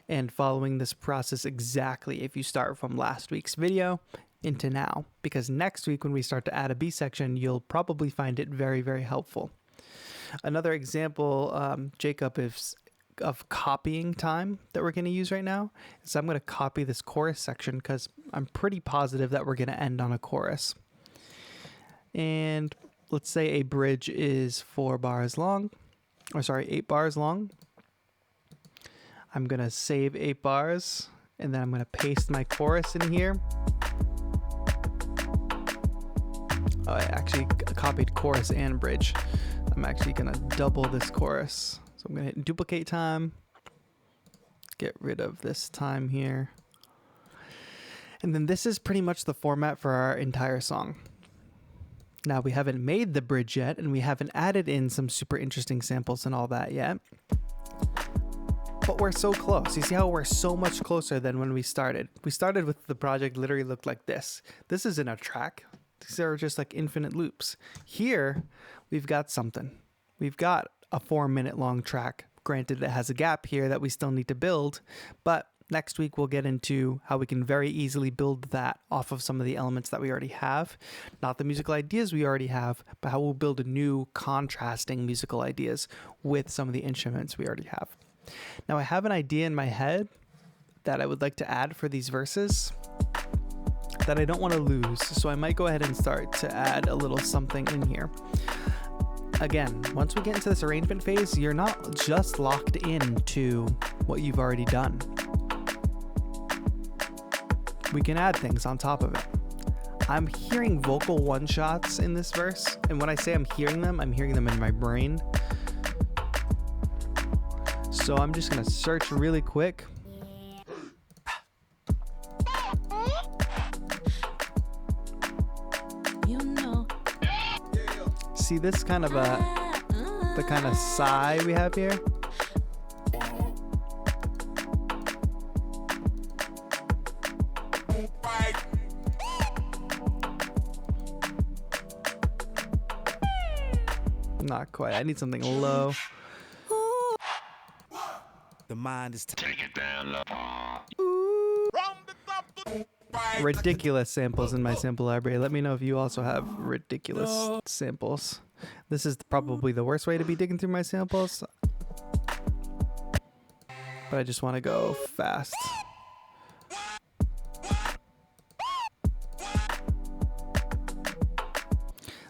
and following this process exactly if you start from last week's video into now. Because next week when we start to add a B section, you'll probably find it very, very helpful. Another example, Jacob, is of copying time that we're going to use right now. So I'm going to copy this chorus section because I'm pretty positive that we're going to end on a chorus. And let's say a bridge is 8 bars long. I'm going to save 8 bars And then I'm gonna paste my chorus in here. Oh, I actually copied chorus and bridge. I'm actually gonna double this chorus. So I'm gonna hit duplicate time, get rid of this time here. And then this is pretty much the format for our entire song. Now we haven't made the bridge yet, and we haven't added in some super interesting samples and all that yet. But we're so close. You see how we're so much closer than when we started. We started with the project literally looked like this. This isn't a track. These are just like infinite loops. Here, we've got something. We've got a 4-minute long track. Granted, it has a gap here that we still need to build, but next week we'll get into how we can very easily build that off of some of the elements that we already have. Not the musical ideas we already have, but how we'll build new contrasting musical ideas with some of the instruments we already have. Now I have an idea in my head that I would like to add for these verses that I don't want to lose, so I might go ahead and start to add a little something in here. Again, once we get into this arrangement phase, you're not just locked into what you've already done. We can add things on top of it. I'm hearing vocal one-shots in this verse, and when I say I'm hearing them in my brain. So I'm just gonna search really quick. See this kind of the kind of sigh we have here? Not quite. I need something low. The mind is take it down. Ridiculous samples in my sample library. Let me know if you also have ridiculous samples. This is probably the worst way to be digging through my samples, but I just want to go fast.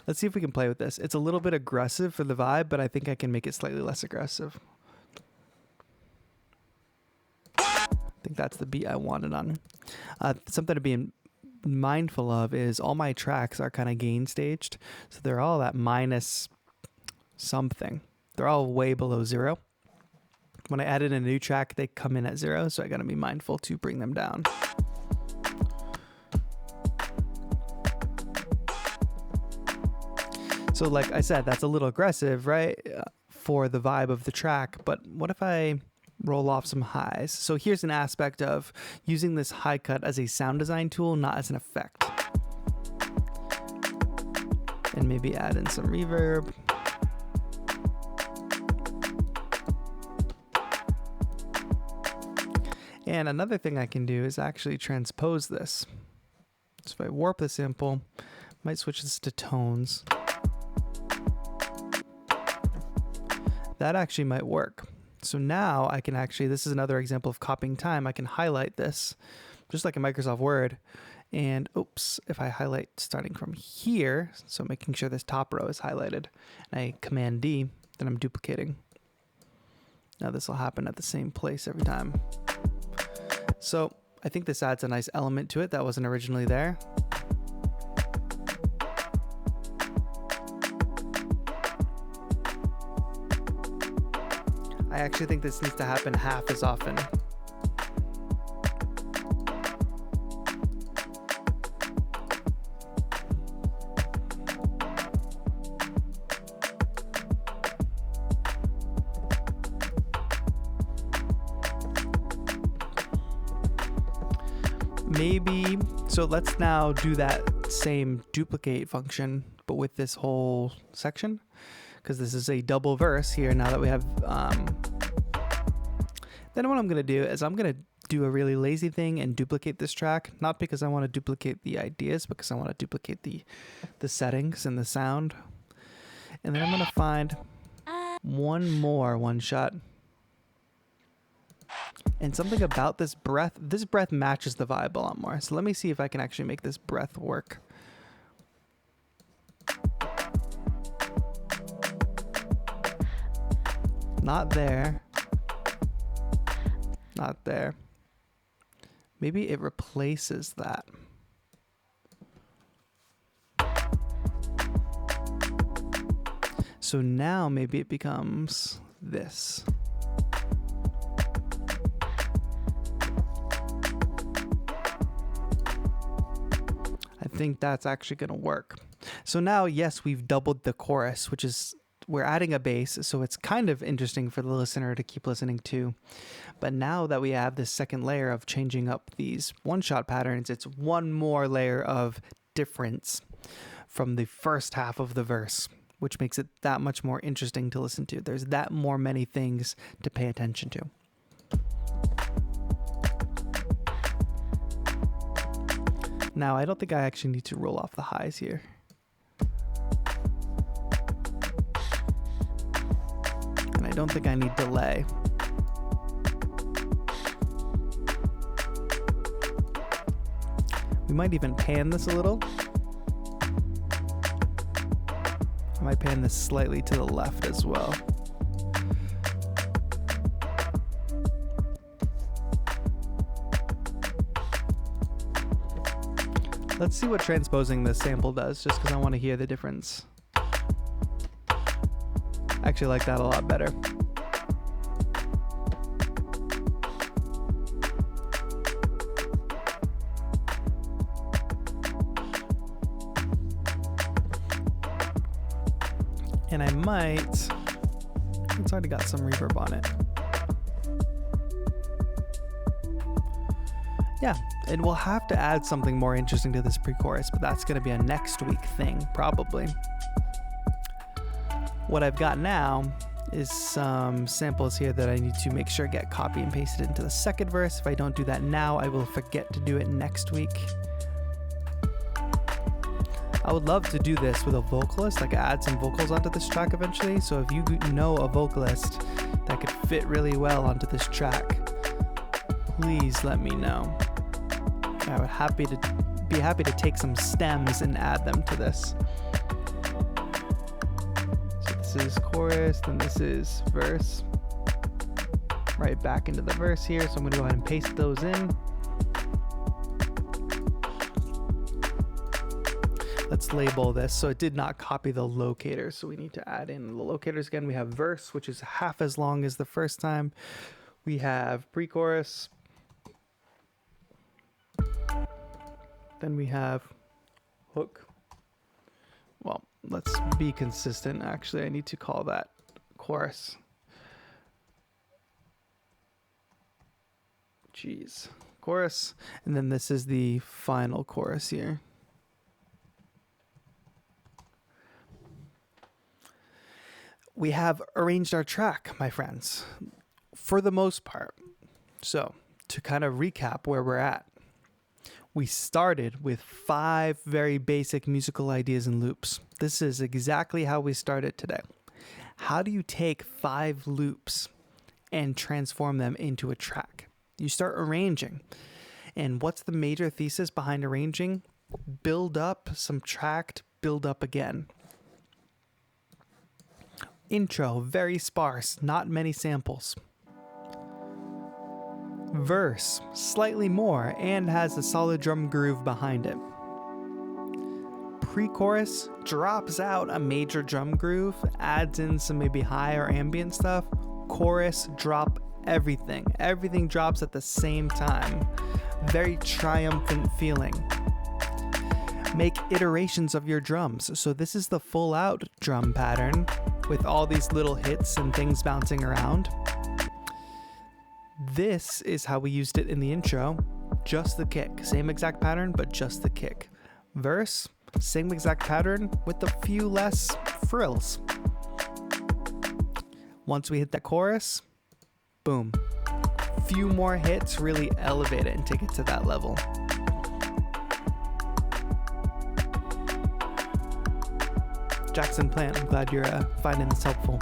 Let's see if we can play with this. It's a little bit aggressive for the vibe, but I think I can make it slightly less aggressive. I think that's the beat I wanted on. Something to be mindful of is all my tracks are kind of gain staged. So they're all at minus something. They're all way below 0. When I add in a new track, they come in at 0. So I got to be mindful to bring them down. So like I said, that's a little aggressive, right? For the vibe of the track. But what if I roll off some highs? So here's an aspect of using this high cut as a sound design tool, not as an effect. And maybe add in some reverb. And another thing I can do is actually transpose this. So if I warp the sample, I might switch this to tones. That actually might work. So now I can actually, this is another example of copying time. I can highlight this just like in Microsoft Word. And oops, if I highlight starting from here, so making sure this top row is highlighted, and I Command D, then I'm duplicating. Now this will happen at the same place every time. So I think this adds a nice element to it that wasn't originally there. I actually think this needs to happen half as often. Maybe, so let's now do that same duplicate function, but with this whole section, because this is a double verse here now that we have, then what I'm going to do is I'm going to do a really lazy thing and duplicate this track, not because I want to duplicate the ideas, because I want to duplicate the settings and the sound. And then I'm going to find one more one shot. And something about this breath matches the vibe a lot more. So let me see if I can actually make this breath work. Not there. Not there. Maybe it replaces that. So now maybe it becomes this. I think that's actually going to work. So now, yes, we've doubled the chorus, which is, we're adding a bass, so it's kind of interesting for the listener to keep listening to. But now that we have this second layer of changing up these one-shot patterns, it's one more layer of difference from the first half of the verse, which makes it that much more interesting to listen to. There's that more many things to pay attention to. Now, I don't think I actually need to roll off the highs here. And I don't think I need delay. We might even pan this a little. I might pan this slightly to the left as well. Let's see what transposing this sample does, just because I want to hear the difference. I actually like that a lot better. And I might, it's already got some reverb on it. Yeah, and we'll have to add something more interesting to this pre-chorus, but that's going to be a next week thing, probably. What I've got now is some samples here that I need to make sure get copy and pasted into the second verse. If I don't do that now, I will forget to do it next week. I would love to do this with a vocalist, like add some vocals onto this track eventually. So if you know a vocalist that could fit really well onto this track, please let me know. I would be happy to take some stems and add them to this. So this is chorus, then this is verse. Right back into the verse here. So I'm going to go ahead and paste those in. Let's label this. So it did not copy the locators. So we need to add in the locators again. We have verse, which is half as long as the first time. We have pre-chorus. Then we have hook. Well, let's be consistent. Actually, I need to call that chorus. Jeez. Chorus. And then this is the final chorus here. We have arranged our track, my friends, for the most part. So, to kind of recap where we're at. We started with 5 very basic musical ideas and loops. This is exactly how we started today. How do you take 5 loops and transform them into a track? You start arranging. And what's the major thesis behind arranging? Build up, subtract, build up again. Intro, very sparse, not many samples. Verse, slightly more, and has a solid drum groove behind it. Pre-chorus drops out a major drum groove, adds in some maybe higher ambient stuff. Chorus, drop everything. Everything drops at the same time. Very triumphant feeling. Make iterations of your drums. So this is the full out drum pattern with all these little hits and things bouncing around. This is how we used it in the intro. Just the kick. Same exact pattern, but just the kick. Verse, same exact pattern with a few less frills. Once we hit the chorus, boom. Few more hits really elevate it and take it to that level. Jackson Plant, I'm glad you're finding this helpful.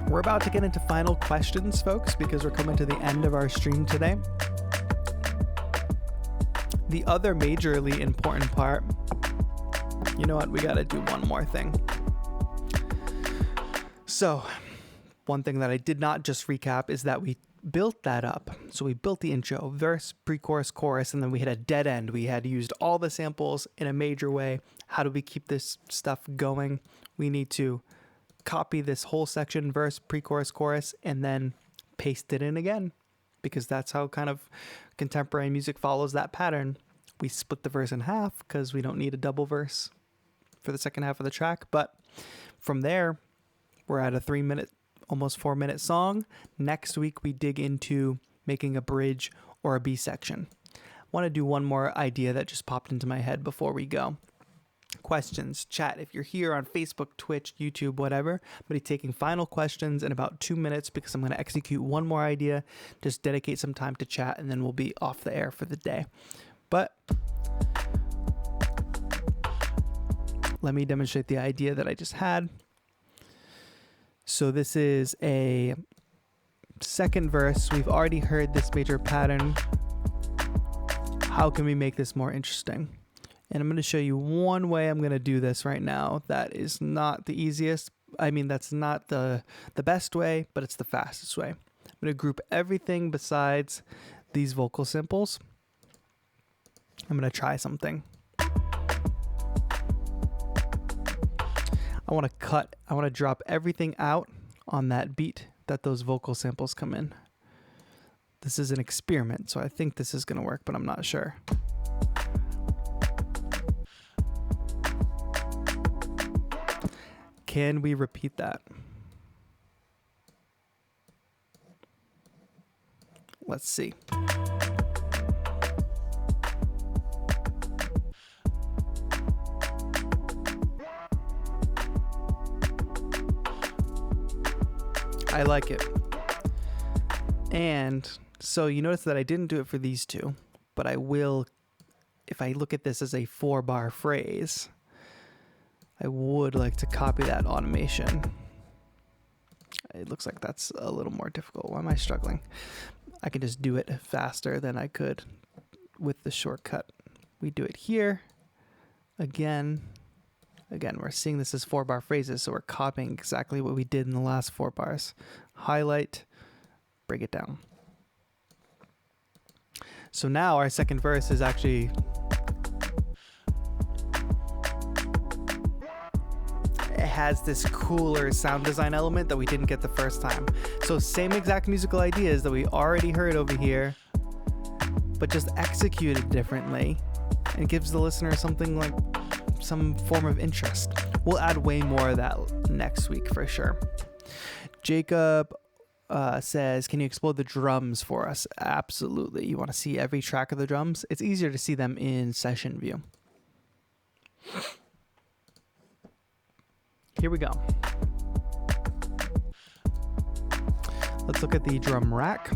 We're about to get into final questions, folks, because we're coming to the end of our stream today. The other majorly important part, you know what, we gotta do one more thing. So, one thing that I did not just recap is that we built that up. So we built the intro, verse, pre-chorus, chorus, and then we had a dead end. We had used all the samples in a major way. How do we keep this stuff going? We need to copy this whole section, verse, pre-chorus, chorus, and then paste it in again, because that's how kind of contemporary music follows that pattern. We split the verse in half because we don't need a double verse for the second half of the track. But from there, we're at a 3-minute, almost 4-minute song. Next week, we dig into making a bridge or a B section. I want to do one more idea that just popped into my head before we go. Questions, chat. If you're here on Facebook, Twitch, YouTube, whatever, I'm going to be taking final questions in about 2 minutes because I'm going to execute one more idea, just dedicate some time to chat, and then we'll be off the air for the day. But let me demonstrate the idea that I just had. So this is a second verse. We've already heard this major pattern. How can we make this more interesting? And I'm going to show you one way I'm going to do this right now. That is not the easiest. I mean, that's not the best way, but it's the fastest way. I'm going to group everything besides these vocal samples. I'm going to try something. I want to drop everything out on that beat that those vocal samples come in. This is an experiment, so I think this is going to work, but I'm not sure. Can we repeat that? Let's see. I like it. And so you notice that I didn't do it for these two, but I will, if I look at this as a 4-bar phrase, I would like to copy that automation. It looks like that's a little more difficult. Why am I struggling? I can just do it faster than I could with the shortcut. We do it here. Again, we're seeing this as 4-bar phrases, so we're copying exactly what we did in the last 4 bars. Highlight, break it down. So now our second verse is actually it has this cooler sound design element that we didn't get the first time. So same exact musical ideas that we already heard over here, but just executed differently, and it gives the listener something like some form of interest. We'll add way more of that next week for sure. Jacob says, can you explode the drums for us? Absolutely. You want to see every track of the drums? It's easier to see them in session view. Here we go. Let's look at the drum rack.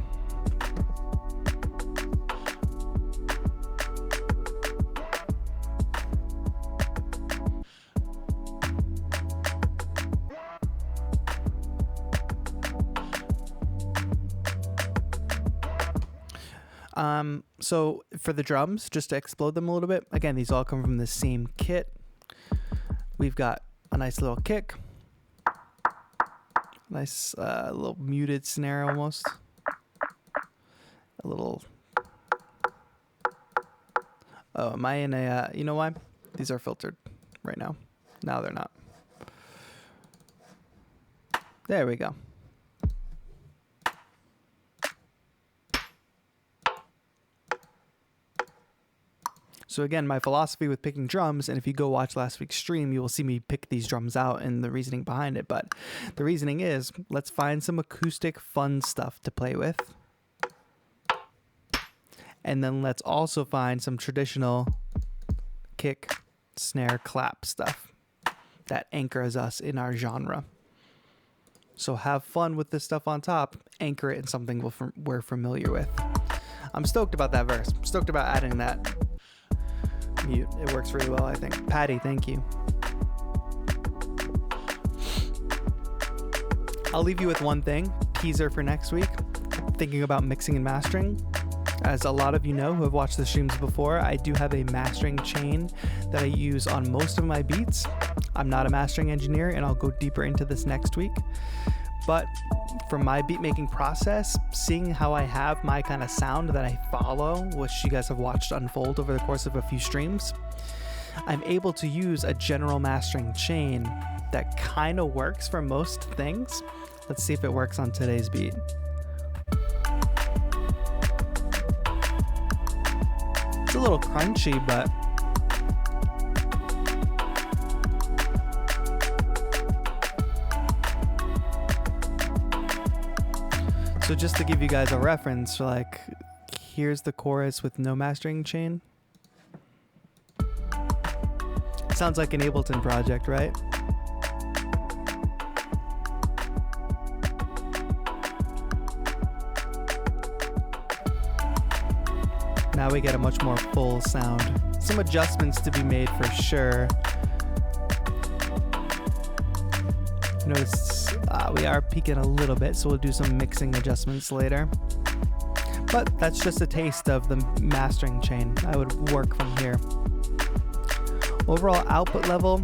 So for the drums, just to explode them a little bit, again, these all come from the same kit. We've got a nice little kick, nice little muted snare almost, a little, oh, am I in a, you know why? These are filtered right now. Now they're not. There we go. So again, my philosophy with picking drums, and if you go watch last week's stream, you will see me pick these drums out and the reasoning behind it. But the reasoning is, let's find some acoustic fun stuff to play with. And then let's also find some traditional kick, snare, clap stuff that anchors us in our genre. So have fun with this stuff on top, anchor it in something we're familiar with. I'm stoked about that verse. I'm stoked about adding that mute. It works really well, I think. Patty, thank you. I'll leave you with one thing, teaser for next week. Thinking about mixing and mastering. As a lot of you know who have watched the streams before, I do have a mastering chain that I use on most of my beats. I'm not a mastering engineer, and I'll go deeper into this next week. but for my beat making process, seeing how I have my kind of sound that I follow, which you guys have watched unfold over the course of a few streams, I'm able to use a general mastering chain that kind of works for most things. Let's see if it works on today's beat. It's a little crunchy, but so just to give you guys a reference, like, here's the chorus with no mastering chain. Sounds like an Ableton project, right? Now we get a much more full sound. Some adjustments to be made for sure. Notice we are peaking a little bit, so we'll do some mixing adjustments later. But that's just a taste of the mastering chain. I would work from here. Overall output level,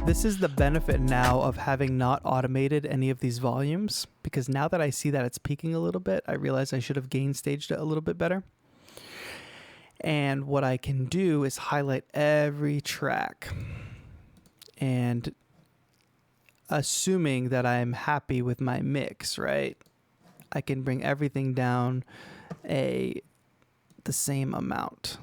this is the benefit now of having not automated any of these volumes, because now that I see that it's peaking a little bit, I realize I should have gain staged it a little bit better. And what I can do is highlight every track, and assuming that I'm happy with my mix, right, I can bring everything down the same amount.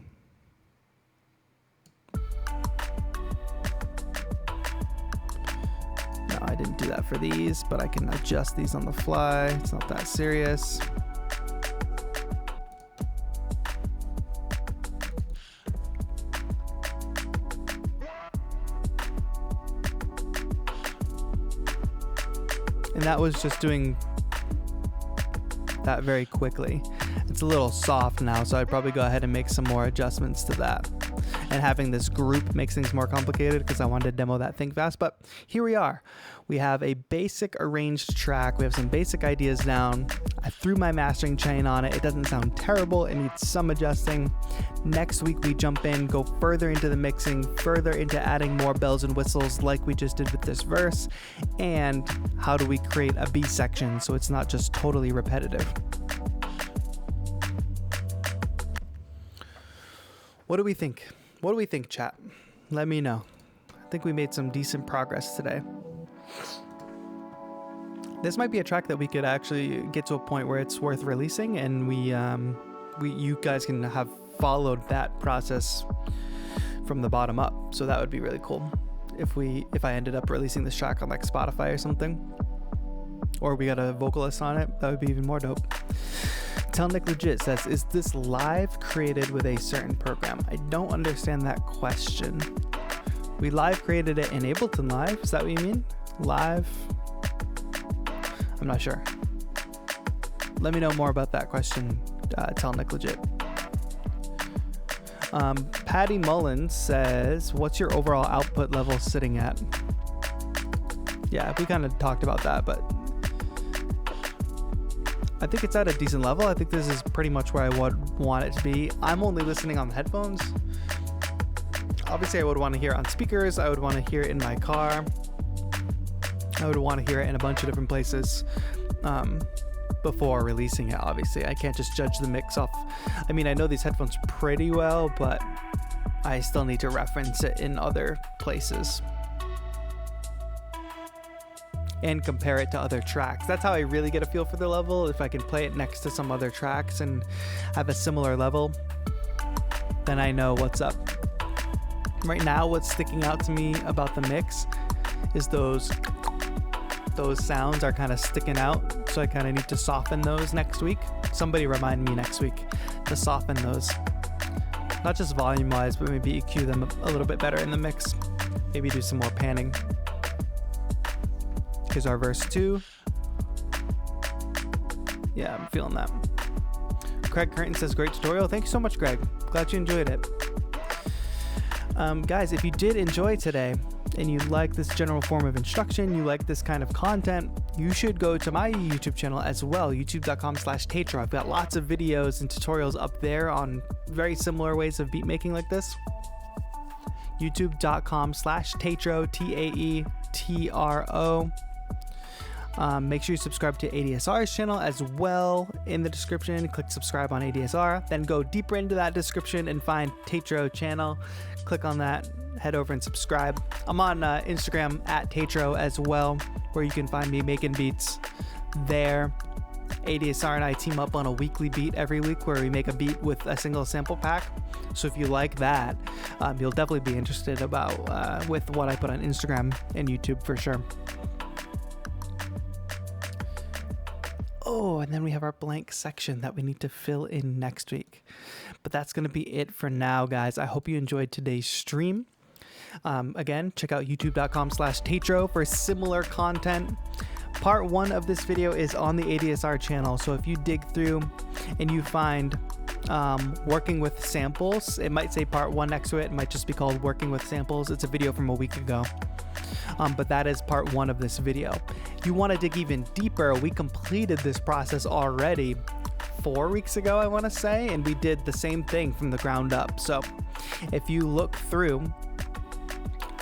No, I didn't do that for these, but I can adjust these on the fly. It's not that serious. And that was just doing that very quickly. It's a little soft now, so I'd probably go ahead and make some more adjustments to that. And having this group makes things more complicated because I wanted to demo that thing fast. But here we are. We have a basic arranged track. We have some basic ideas down. I threw my mastering chain on it. It doesn't sound terrible. It needs some adjusting. Next week we jump in, go further into the mixing, further into adding more bells and whistles like we just did with this verse. And how do we create a B section so it's not just totally repetitive? What do we think? What do we think, chat? Let me know. I think we made some decent progress today. This might be a track that we could actually get to a point where it's worth releasing, and you guys can have followed that process from the bottom up. So that would be really cool if I ended up releasing this track on like Spotify or something, or we got a vocalist on it. That would be even more dope. Tell Nick Legit says, is this live created with a certain program? I don't understand that question. We live created it in Ableton Live. Is that what you mean? Live? I'm not sure. Let me know more about that question. Tell Nick Legit. Patty Mullins says, what's your overall output level sitting at? Yeah, we kind of talked about that, but I think it's at a decent level. I think this is pretty much where I would want it to be. I'm only listening on headphones. Obviously, I would want to hear it on speakers. I would want to hear it in my car. I would want to hear it in a bunch of different places before releasing it, obviously. I can't just judge the mix off. I mean, I know these headphones pretty well, but I still need to reference it in other places and compare it to other tracks. That's how I really get a feel for the level. If I can play it next to some other tracks and have a similar level, then I know what's up. Right now, what's sticking out to me about the mix is those sounds are kind of sticking out, so I kind of need to soften those next week. Somebody remind me next week to soften those. Not just volume wise, but maybe EQ them a little bit better in the mix. Maybe do some more panning. Here's our verse 2. Yeah, I'm feeling that. Craig Curtin says, great tutorial. Thank you so much, Greg. Glad you enjoyed it. Guys, if you did enjoy today and you like this general form of instruction, you like this kind of content, you should go to my YouTube channel as well, youtube.com/Taetro. I've got lots of videos and tutorials up there on very similar ways of beat making like this. youtube.com/Taetro, Taetro. Make sure you subscribe to ADSR's channel as well in the description. Click subscribe on ADSR, then go deeper into that description and find Taetro channel. Click on that, head over and subscribe. I'm on Instagram at Taetro as well, where you can find me making beats there. ADSR and I team up on a weekly beat every week where we make a beat with a single sample pack. So if you like that, you'll definitely be interested about with what I put on Instagram and YouTube for sure. Oh, and then we have our blank section that we need to fill in next week. But that's going to be it for now, guys. I hope you enjoyed today's stream. Again, check out youtube.com/Taetro for similar content. Part 1 of this video is on the ADSR channel. So if you dig through and you find working with samples, it might say part 1 next to it. It might just be called working with samples. It's a video from a week ago. But that is part 1 of this video. If you want to dig even deeper, we completed this process already 4 weeks ago, I want to say, and we did the same thing from the ground up. So if you look through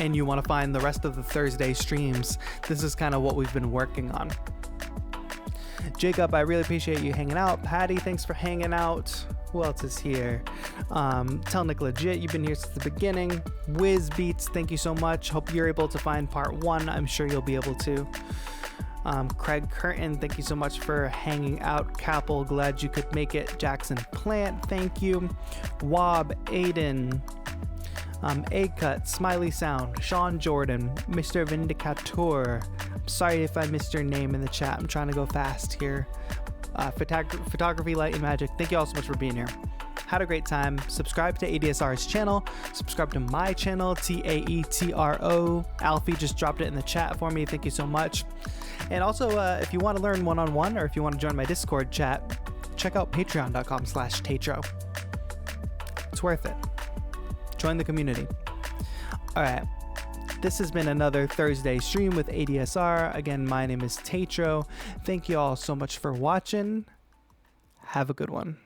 and you want to find the rest of the Thursday streams, this is kind of what we've been working on. Jacob, I really appreciate you hanging out. Patty, thanks for hanging out. Who else is here? Tell Nick Legit, you've been here since the beginning. Wiz Beats, thank you so much. Hope you're able to find part 1. I'm sure you'll be able to. Craig Curtin, thank you so much for hanging out. Capel, glad you could make it. Jackson Plant, thank you. Wob, Aiden, A-Cut, Smiley Sound, Sean Jordan, Mr. Vindicator. I'm sorry if I missed your name in the chat. I'm trying to go fast here. Photography, Light, and Magic, thank you all so much for being here. Had a great time. Subscribe to ADSR's channel. Subscribe to my channel, Taetro. Alfie just dropped it in the chat for me. Thank you so much. And also, if you want to learn one-on-one or if you want to join my Discord chat, check out patreon.com/Taetro. It's worth it. Join the community. All right. This has been another Thursday stream with ADSR. Again, my name is Taetro. Thank you all so much for watching. Have a good one.